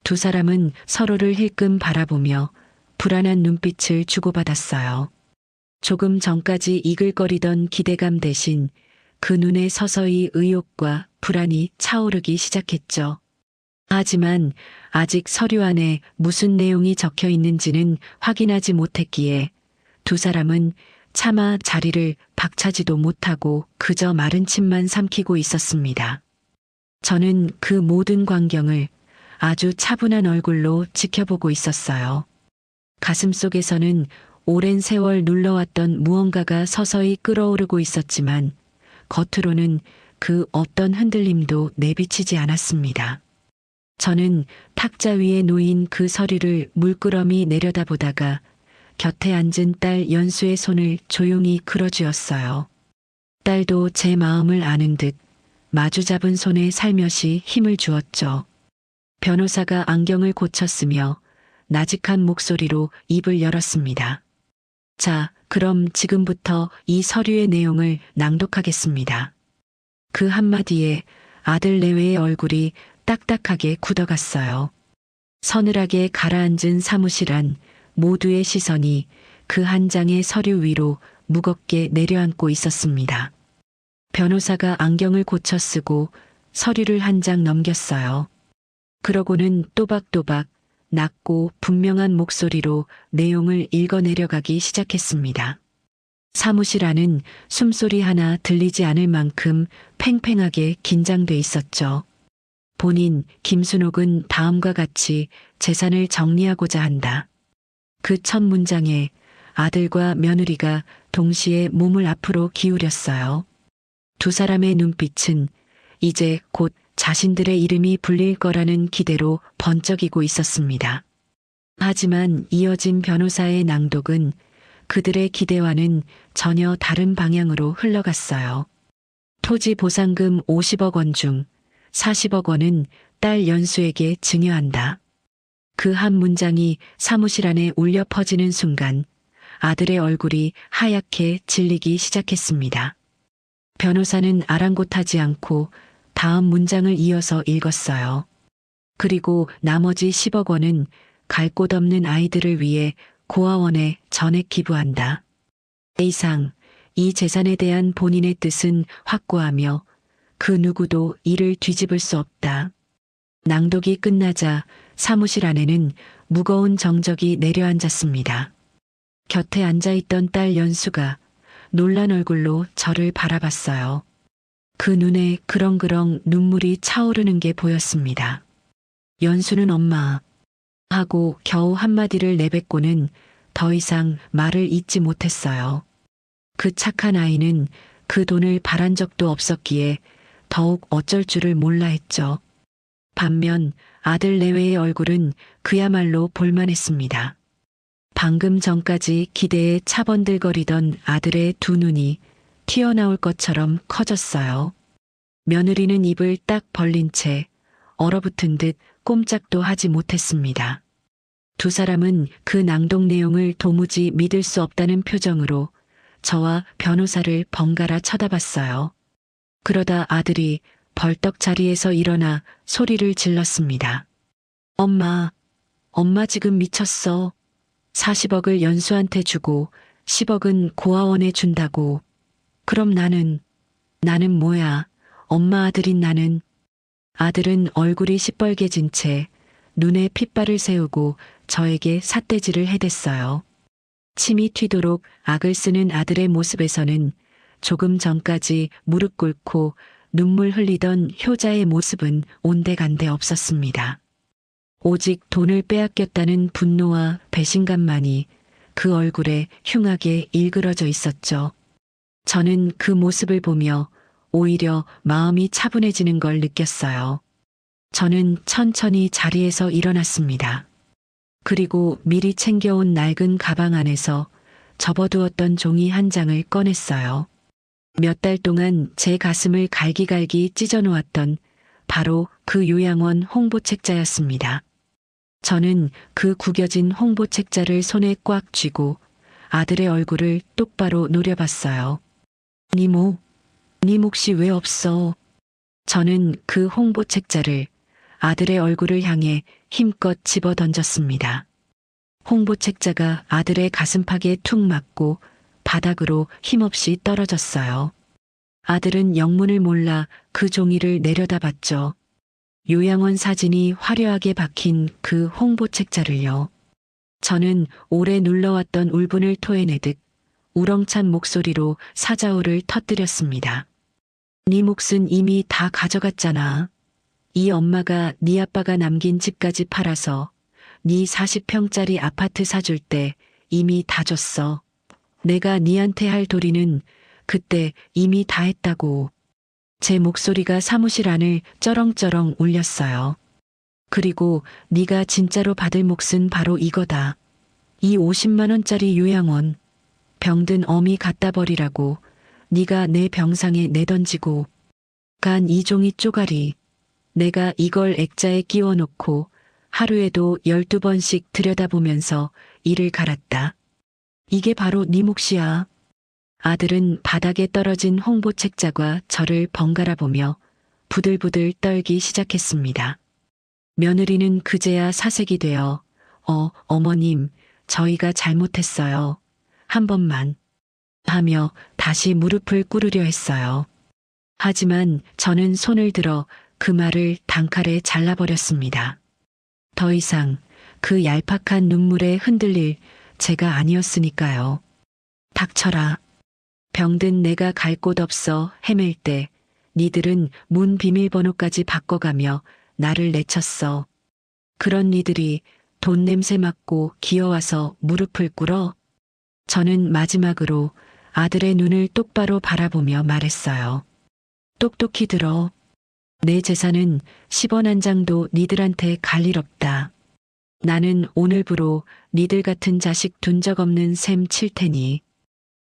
두 사람은 서로를 힐끔 바라보며 불안한 눈빛을 주고받았어요. 조금 전까지 이글거리던 기대감 대신 그 눈에 서서히 의욕과 불안이 차오르기 시작했죠. 하지만 아직 서류 안에 무슨 내용이 적혀 있는지는 확인하지 못했기에 두 사람은 차마 자리를 박차지도 못하고 그저 마른 침만 삼키고 있었습니다. 저는 그 모든 광경을 아주 차분한 얼굴로 지켜보고 있었어요. 가슴속에서는 오랜 세월 눌러왔던 무언가가 서서히 끓어오르고 있었지만 겉으로는 그 어떤 흔들림도 내비치지 않았습니다. 저는 탁자 위에 놓인 그 서류를 물끄러미 내려다보다가 곁에 앉은 딸 연수의 손을 조용히 끌어쥐었어요. 딸도 제 마음을 아는 듯 마주 잡은 손에 살며시 힘을 주었죠. 변호사가 안경을 고쳤으며 나직한 목소리로 입을 열었습니다. 자, 그럼 지금부터 이 서류의 내용을 낭독하겠습니다. 그 한마디에 아들 내외의 얼굴이 딱딱하게 굳어갔어요. 서늘하게 가라앉은 사무실 안 모두의 시선이 그 한 장의 서류 위로 무겁게 내려앉고 있었습니다. 변호사가 안경을 고쳐 쓰고 서류를 한 장 넘겼어요. 그러고는 또박또박 낮고 분명한 목소리로 내용을 읽어내려가기 시작했습니다. 사무실 안은 숨소리 하나 들리지 않을 만큼 팽팽하게 긴장돼 있었죠. 본인 김순옥은 다음과 같이 재산을 정리하고자 한다. 그 첫 문장에 아들과 며느리가 동시에 몸을 앞으로 기울였어요. 두 사람의 눈빛은 이제 곧 자신들의 이름이 불릴 거라는 기대로 번쩍이고 있었습니다. 하지만 이어진 변호사의 낭독은 그들의 기대와는 전혀 다른 방향으로 흘러갔어요. 토지 보상금 50억 원 중 40억 원은 딸 연수에게 증여한다. 그 한 문장이 사무실 안에 울려 퍼지는 순간 아들의 얼굴이 하얗게 질리기 시작했습니다. 변호사는 아랑곳하지 않고 다음 문장을 이어서 읽었어요. 그리고 나머지 10억 원은 갈 곳 없는 아이들을 위해 고아원에 전액 기부한다. 더 이상 이 재산에 대한 본인의 뜻은 확고하며 그 누구도 이를 뒤집을 수 없다. 낭독이 끝나자 사무실 안에는 무거운 정적이 내려앉았습니다. 곁에 앉아있던 딸 연수가 놀란 얼굴로 저를 바라봤어요. 그 눈에 그렁그렁 눈물이 차오르는 게 보였습니다. 연수는 엄마 하고 겨우 한마디를 내뱉고는 더 이상 말을 잇지 못했어요. 그 착한 아이는 그 돈을 바란 적도 없었기에 더욱 어쩔 줄을 몰라 했죠. 반면 아들 내외의 얼굴은 그야말로 볼만했습니다. 방금 전까지 기대에 차번들거리던 아들의 두 눈이 튀어나올 것처럼 커졌어요. 며느리는 입을 딱 벌린 채 얼어붙은 듯 꼼짝도 하지 못했습니다. 두 사람은 그 낭독 내용을 도무지 믿을 수 없다는 표정으로 저와 변호사를 번갈아 쳐다봤어요. 그러다 아들이 벌떡 자리에서 일어나 소리를 질렀습니다. 엄마 지금 미쳤어. 40억을 연수한테 주고 10억은 고아원에 준다고. 그럼 나는 뭐야? 엄마 아들인 나는. 아들은 얼굴이 시뻘개진 채 눈에 핏발을 세우고 저에게 삿대질을 해댔어요. 침이 튀도록 악을 쓰는 아들의 모습에서는 조금 전까지 무릎 꿇고 눈물 흘리던 효자의 모습은 온데간데 없었습니다. 오직 돈을 빼앗겼다는 분노와 배신감만이 그 얼굴에 흉하게 일그러져 있었죠. 저는 그 모습을 보며 오히려 마음이 차분해지는 걸 느꼈어요. 저는 천천히 자리에서 일어났습니다. 그리고 미리 챙겨온 낡은 가방 안에서 접어두었던 종이 한 장을 꺼냈어요. 몇 달 동안 제 가슴을 갈기갈기 찢어놓았던 바로 그 요양원 홍보책자였습니다. 저는 그 구겨진 홍보책자를 손에 꽉 쥐고 아들의 얼굴을 똑바로 노려봤어요. 네 몫이 왜 없어? 저는 그 홍보책자를 아들의 얼굴을 향해 힘껏 집어 던졌습니다. 홍보책자가 아들의 가슴팍에 툭 맞고 바닥으로 힘없이 떨어졌어요. 아들은 영문을 몰라 그 종이를 내려다봤죠. 요양원 사진이 화려하게 박힌 그 홍보책자를요. 저는 오래 눌러왔던 울분을 토해내듯 우렁찬 목소리로 사자우를 터뜨렸습니다. 네 몫은 이미 다 가져갔잖아. 이 엄마가 네 아빠가 남긴 집까지 팔아서 네 40평짜리 아파트 사줄 때 이미 다 줬어. 내가 네한테 할 도리는 그때 이미 다 했다고. 제 목소리가 사무실 안을 쩌렁쩌렁 울렸어요. 그리고 네가 진짜로 받을 몫은 바로 이거다. 이 50만 원짜리 요양원. 병든 어미 갖다 버리라고 네가 내 병상에 내던지고 간 2종이 쪼가리. 내가 이걸 액자에 끼워 놓고 하루에도 12번씩 들여다보면서 이를 갈았다. 이게 바로 네 몫이야. 아들은 바닥에 떨어진 홍보책자과 저를 번갈아 보며 부들부들 떨기 시작했습니다. 며느리는 그제야 사색이 되어 어머님, 저희가 잘못했어요. 한 번만. 하며 다시 무릎을 꿇으려 했어요. 하지만 저는 손을 들어 그 말을 단칼에 잘라버렸습니다. 더 이상 그 얄팍한 눈물에 흔들릴 제가 아니었으니까요. 닥쳐라. 병든 내가 갈 곳 없어 헤맬 때 니들은 문 비밀번호까지 바꿔가며 나를 내쳤어. 그런 니들이 돈 냄새 맡고 기어와서 무릎을 꿇어? 저는 마지막으로 아들의 눈을 똑바로 바라보며 말했어요. 똑똑히 들어. 내 재산은 10원 한 장도 니들한테 갈 일 없다. 나는 오늘부로 니들 같은 자식 둔 적 없는 셈 칠 테니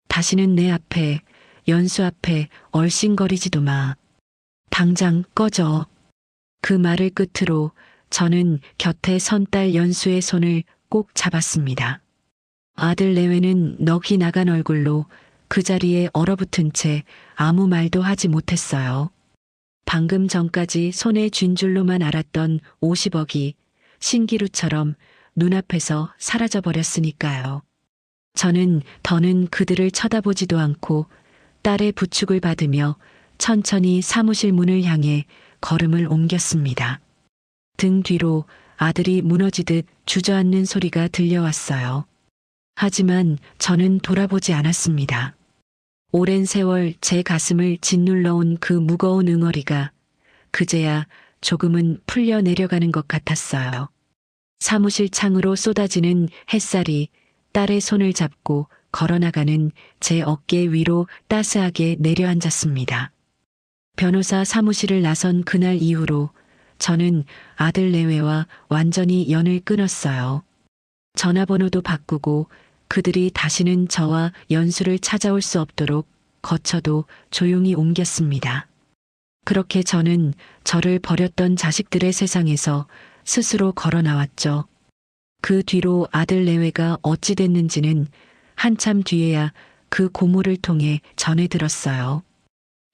다시는 내 앞에, 연수 앞에 얼씬거리지도 마. 당장 꺼져. 그 말을 끝으로 저는 곁에 선 딸 연수의 손을 꼭 잡았습니다. 아들 내외는 넋이 나간 얼굴로 그 자리에 얼어붙은 채 아무 말도 하지 못했어요. 방금 전까지 손에 쥔 줄로만 알았던 50억이 신기루처럼 눈앞에서 사라져버렸으니까요. 저는 더는 그들을 쳐다보지도 않고 딸의 부축을 받으며 천천히 사무실 문을 향해 걸음을 옮겼습니다. 등 뒤로 아들이 무너지듯 주저앉는 소리가 들려왔어요. 하지만 저는 돌아보지 않았습니다. 오랜 세월 제 가슴을 짓눌러온 그 무거운 응어리가 그제야 조금은 풀려 내려가는 것 같았어요. 사무실 창으로 쏟아지는 햇살이 딸의 손을 잡고 걸어나가는 제 어깨 위로 따스하게 내려앉았습니다. 변호사 사무실을 나선 그날 이후로 저는 아들 내외와 완전히 연을 끊었어요. 전화번호도 바꾸고 그들이 다시는 저와 연수를 찾아올 수 없도록 거처도 조용히 옮겼습니다. 그렇게 저는 저를 버렸던 자식들의 세상에서 스스로 걸어 나왔죠. 그 뒤로 아들 내외가 어찌 됐는지는 한참 뒤에야 그 고모를 통해 전해 들었어요.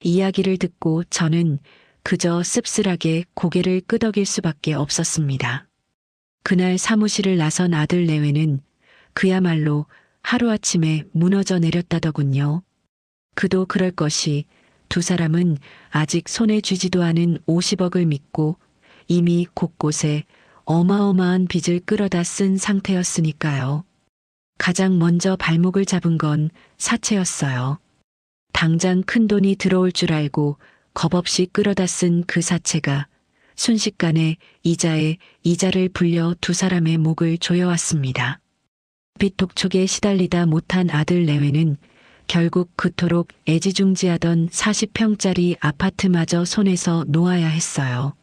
이야기를 듣고 저는 그저 씁쓸하게 고개를 끄덕일 수밖에 없었습니다. 그날 사무실을 나선 아들 내외는 그야말로 하루아침에 무너져 내렸다더군요. 그도 그럴 것이 두 사람은 아직 손에 쥐지도 않은 50억을 믿고 이미 곳곳에 어마어마한 빚을 끌어다 쓴 상태였으니까요. 가장 먼저 발목을 잡은 건 사채였어요. 당장 큰 돈이 들어올 줄 알고 겁없이 끌어다 쓴 그 사채가 순식간에 이자에 이자를 불려 두 사람의 목을 조여왔습니다. 빚 독촉에 시달리다 못한 아들 내외는 결국 그토록 애지중지하던 40평짜리 아파트마저 손에서 놓아야 했어요.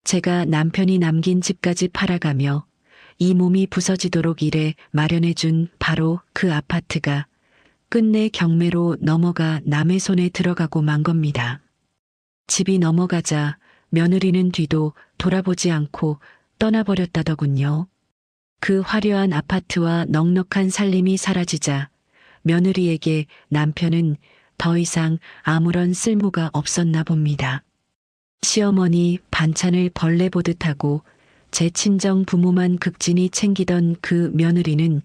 제가 남편이 남긴 집까지 팔아가며 이 몸이 부서지도록 일해 마련해준 바로 그 아파트가 끝내 경매로 넘어가 남의 손에 들어가고 만 겁니다. 집이 넘어가자 며느리는 뒤도 돌아보지 않고 떠나버렸다더군요. 그 화려한 아파트와 넉넉한 살림이 사라지자 며느리에게 남편은 더 이상 아무런 쓸모가 없었나 봅니다. 시어머니 반찬을 벌레 보듯 하고 제 친정 부모만 극진히 챙기던 그 며느리는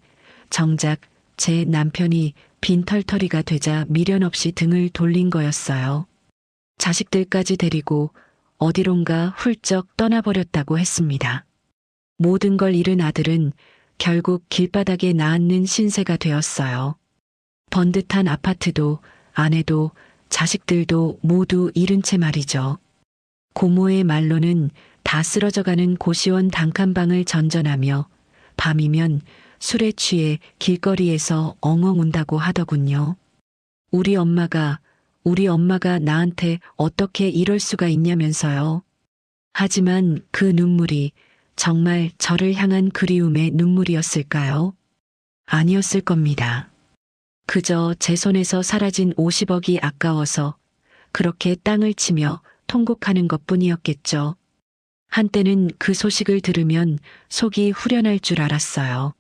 정작 제 남편이 빈털터리가 되자 미련 없이 등을 돌린 거였어요. 자식들까지 데리고 어디론가 훌쩍 떠나버렸다고 했습니다. 모든 걸 잃은 아들은 결국 길바닥에 나앉는 신세가 되었어요. 번듯한 아파트도 아내도 자식들도 모두 잃은 채 말이죠. 고모의 말로는 다 쓰러져가는 고시원 단칸방을 전전하며 밤이면 술에 취해 길거리에서 엉엉 운다고 하더군요. 우리 엄마가 나한테 어떻게 이럴 수가 있냐면서요. 하지만 그 눈물이 정말 저를 향한 그리움의 눈물이었을까요? 아니었을 겁니다. 그저 제 손에서 사라진 50억이 아까워서 그렇게 땅을 치며 통곡하는 것뿐이었겠죠. 한때는 그 소식을 들으면 속이 후련할 줄 알았어요.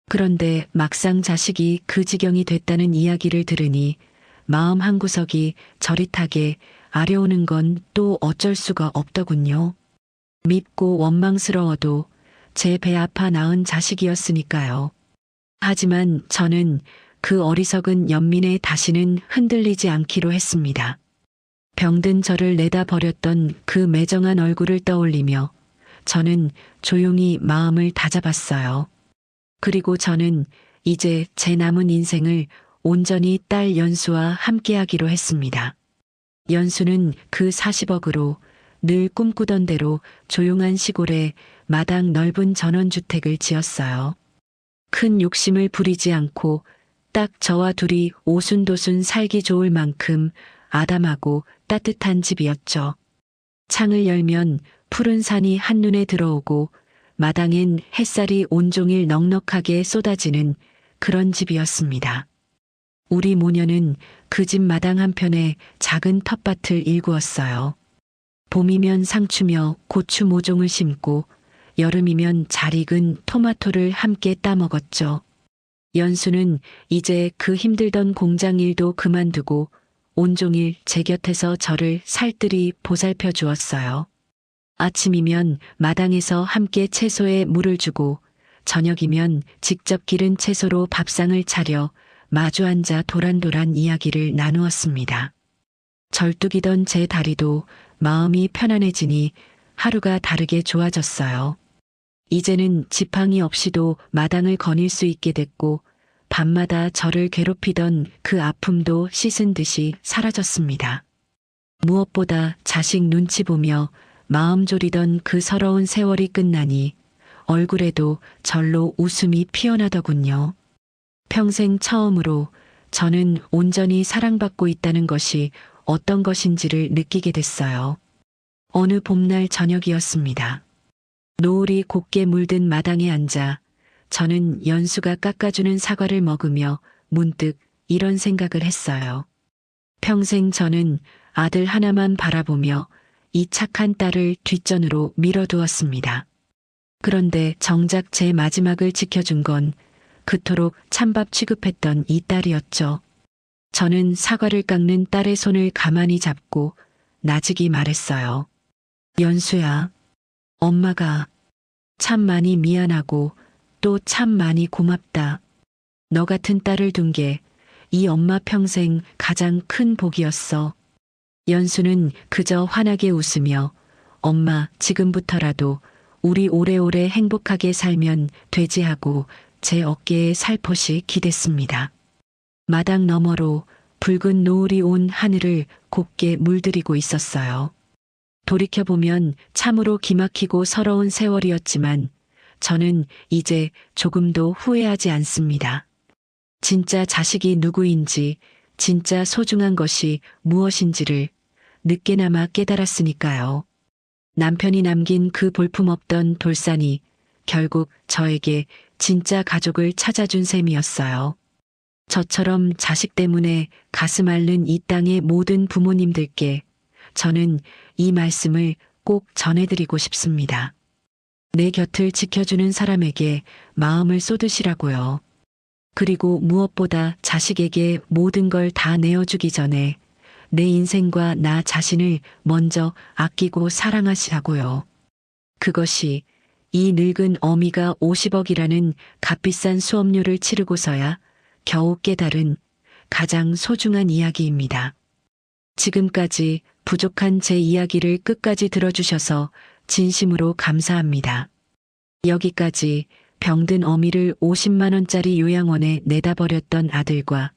그런데 막상 자식이 그 지경이 됐다는 이야기를 들으니 마음 한구석이 저릿하게 아려오는 건 또 어쩔 수가 없더군요. 밉고 원망스러워도 제 배 아파 낳은 자식이었으니까요. 하지만 저는 그 어리석은 연민에 다시는 흔들리지 않기로 했습니다. 병든 저를 내다버렸던 그 매정한 얼굴을 떠올리며 저는 조용히 마음을 다잡았어요. 그리고 저는 이제 제 남은 인생을 온전히 딸 연수와 함께하기로 했습니다. 연수는 그 40억으로 늘 꿈꾸던 대로 조용한 시골에 마당 넓은 전원주택을 지었어요. 큰 욕심을 부리지 않고 딱 저와 둘이 오순도순 살기 좋을 만큼 아담하고 따뜻한 집이었죠. 창을 열면 푸른 산이 한눈에 들어오고 마당엔 햇살이 온종일 넉넉하게 쏟아지는 그런 집이었습니다. 우리 모녀는 그 집 마당 한편에 작은 텃밭을 일구었어요. 봄이면 상추며 고추 모종을 심고 여름이면 잘 익은 토마토를 함께 따먹었죠. 연수는 이제 그 힘들던 공장 일도 그만두고 온종일 제 곁에서 저를 살뜰히 보살펴 주었어요. 아침이면 마당에서 함께 채소에 물을 주고 저녁이면 직접 기른 채소로 밥상을 차려 마주 앉아 도란도란 이야기를 나누었습니다. 절뚝이던 제 다리도 마음이 편안해지니 하루가 다르게 좋아졌어요. 이제는 지팡이 없이도 마당을 거닐 수 있게 됐고 밤마다 저를 괴롭히던 그 아픔도 씻은 듯이 사라졌습니다. 무엇보다 자식 눈치 보며 마음 졸이던 그 서러운 세월이 끝나니 얼굴에도 절로 웃음이 피어나더군요. 평생 처음으로 저는 온전히 사랑받고 있다는 것이 어떤 것인지를 느끼게 됐어요. 어느 봄날 저녁이었습니다. 노을이 곱게 물든 마당에 앉아 저는 연수가 깎아주는 사과를 먹으며 문득 이런 생각을 했어요. 평생 저는 아들 하나만 바라보며 이 착한 딸을 뒷전으로 밀어두었습니다. 그런데 정작 제 마지막을 지켜준 건 그토록 찬밥 취급했던 이 딸이었죠. 저는 사과를 깎는 딸의 손을 가만히 잡고 나직이 말했어요. 연수야, 엄마가 참 많이 미안하고 또 참 많이 고맙다. 너 같은 딸을 둔 게 이 엄마 평생 가장 큰 복이었어. 연수는 그저 환하게 웃으며 엄마 지금부터라도 우리 오래오래 행복하게 살면 되지 하고 제 어깨에 살포시 기댔습니다. 마당 너머로 붉은 노을이 온 하늘을 곱게 물들이고 있었어요. 돌이켜보면 참으로 기막히고 서러운 세월이었지만 저는 이제 조금도 후회하지 않습니다. 진짜 자식이 누구인지, 진짜 소중한 것이 무엇인지를 늦게나마 깨달았으니까요. 남편이 남긴 그 볼품없던 돌산이 결국 저에게 진짜 가족을 찾아준 셈이었어요. 저처럼 자식 때문에 가슴 앓는 이 땅의 모든 부모님들께 저는 이 말씀을 꼭 전해드리고 싶습니다. 내 곁을 지켜주는 사람에게 마음을 쏟으시라고요. 그리고 무엇보다 자식에게 모든 걸 다 내어주기 전에 내 인생과 나 자신을 먼저 아끼고 사랑하시라고요. 그것이 이 늙은 어미가 50억이라는 값비싼 수업료를 치르고서야 겨우 깨달은 가장 소중한 이야기입니다. 지금까지 부족한 제 이야기를 끝까지 들어주셔서 진심으로 감사합니다. 여기까지 병든 어미를 50만 원짜리 요양원에 내다버렸던 아들과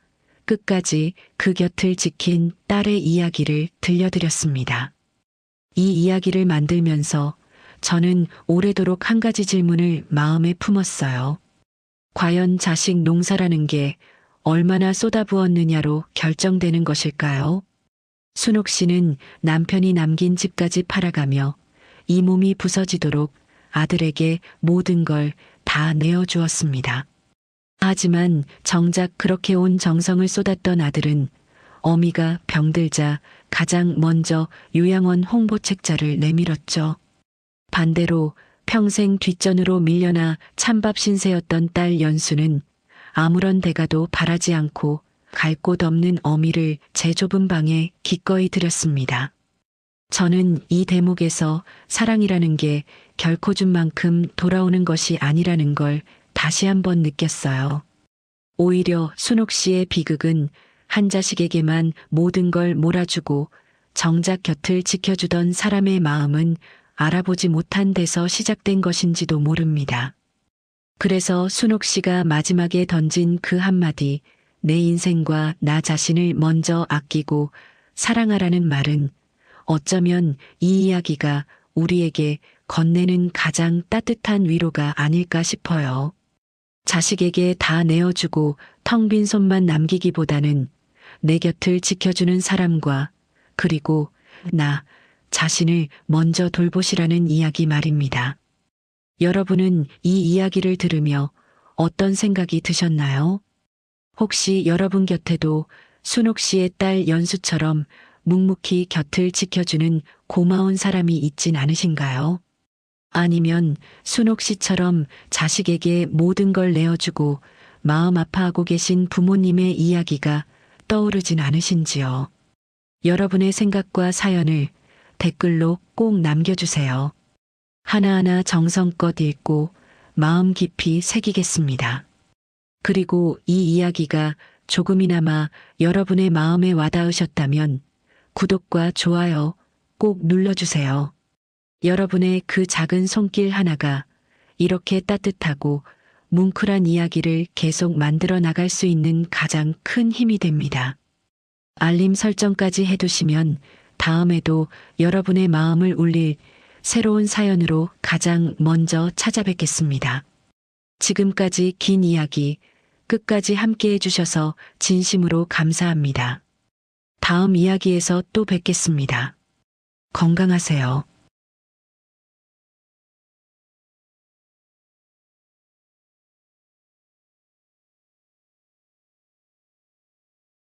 끝까지 그 곁을 지킨 딸의 이야기를 들려드렸습니다. 이 이야기를 만들면서 저는 오래도록 한 가지 질문을 마음에 품었어요. 과연 자식 농사라는 게 얼마나 쏟아부었느냐로 결정되는 것일까요? 순옥 씨는 남편이 남긴 집까지 팔아가며 이 몸이 부서지도록 아들에게 모든 걸 다 내어주었습니다. 하지만 정작 그렇게 온 정성을 쏟았던 아들은 어미가 병들자 가장 먼저 요양원 홍보 책자를 내밀었죠. 반대로 평생 뒷전으로 밀려나 찬밥 신세였던 딸 연수는 아무런 대가도 바라지 않고 갈 곳 없는 어미를 제 좁은 방에 기꺼이 들였습니다. 저는 이 대목에서 사랑이라는 게 결코 준 만큼 돌아오는 것이 아니라는 걸 다시 한번 느꼈어요. 오히려 순옥 씨의 비극은 한 자식에게만 모든 걸 몰아주고 정작 곁을 지켜주던 사람의 마음은 알아보지 못한 데서 시작된 것인지도 모릅니다. 그래서 순옥 씨가 마지막에 던진 그 한마디, 내 인생과 나 자신을 먼저 아끼고 사랑하라는 말은 어쩌면 이 이야기가 우리에게 건네는 가장 따뜻한 위로가 아닐까 싶어요. 자식에게 다 내어주고 텅 빈 손만 남기기보다는 내 곁을 지켜주는 사람과 그리고 나 자신을 먼저 돌보시라는 이야기 말입니다. 여러분은 이 이야기를 들으며 어떤 생각이 드셨나요? 혹시 여러분 곁에도 순옥 씨의 딸 연수처럼 묵묵히 곁을 지켜주는 고마운 사람이 있진 않으신가요? 아니면 순옥 씨처럼 자식에게 모든 걸 내어주고 마음 아파하고 계신 부모님의 이야기가 떠오르진 않으신지요? 여러분의 생각과 사연을 댓글로 꼭 남겨주세요. 하나하나 정성껏 읽고 마음 깊이 새기겠습니다. 그리고 이 이야기가 조금이나마 여러분의 마음에 와닿으셨다면 구독과 좋아요 꼭 눌러주세요. 여러분의 그 작은 손길 하나가 이렇게 따뜻하고 뭉클한 이야기를 계속 만들어 나갈 수 있는 가장 큰 힘이 됩니다. 알림 설정까지 해두시면 다음에도 여러분의 마음을 울릴 새로운 사연으로 가장 먼저 찾아뵙겠습니다. 지금까지 긴 이야기 끝까지 함께 해주셔서 진심으로 감사합니다. 다음 이야기에서 또 뵙겠습니다. 건강하세요.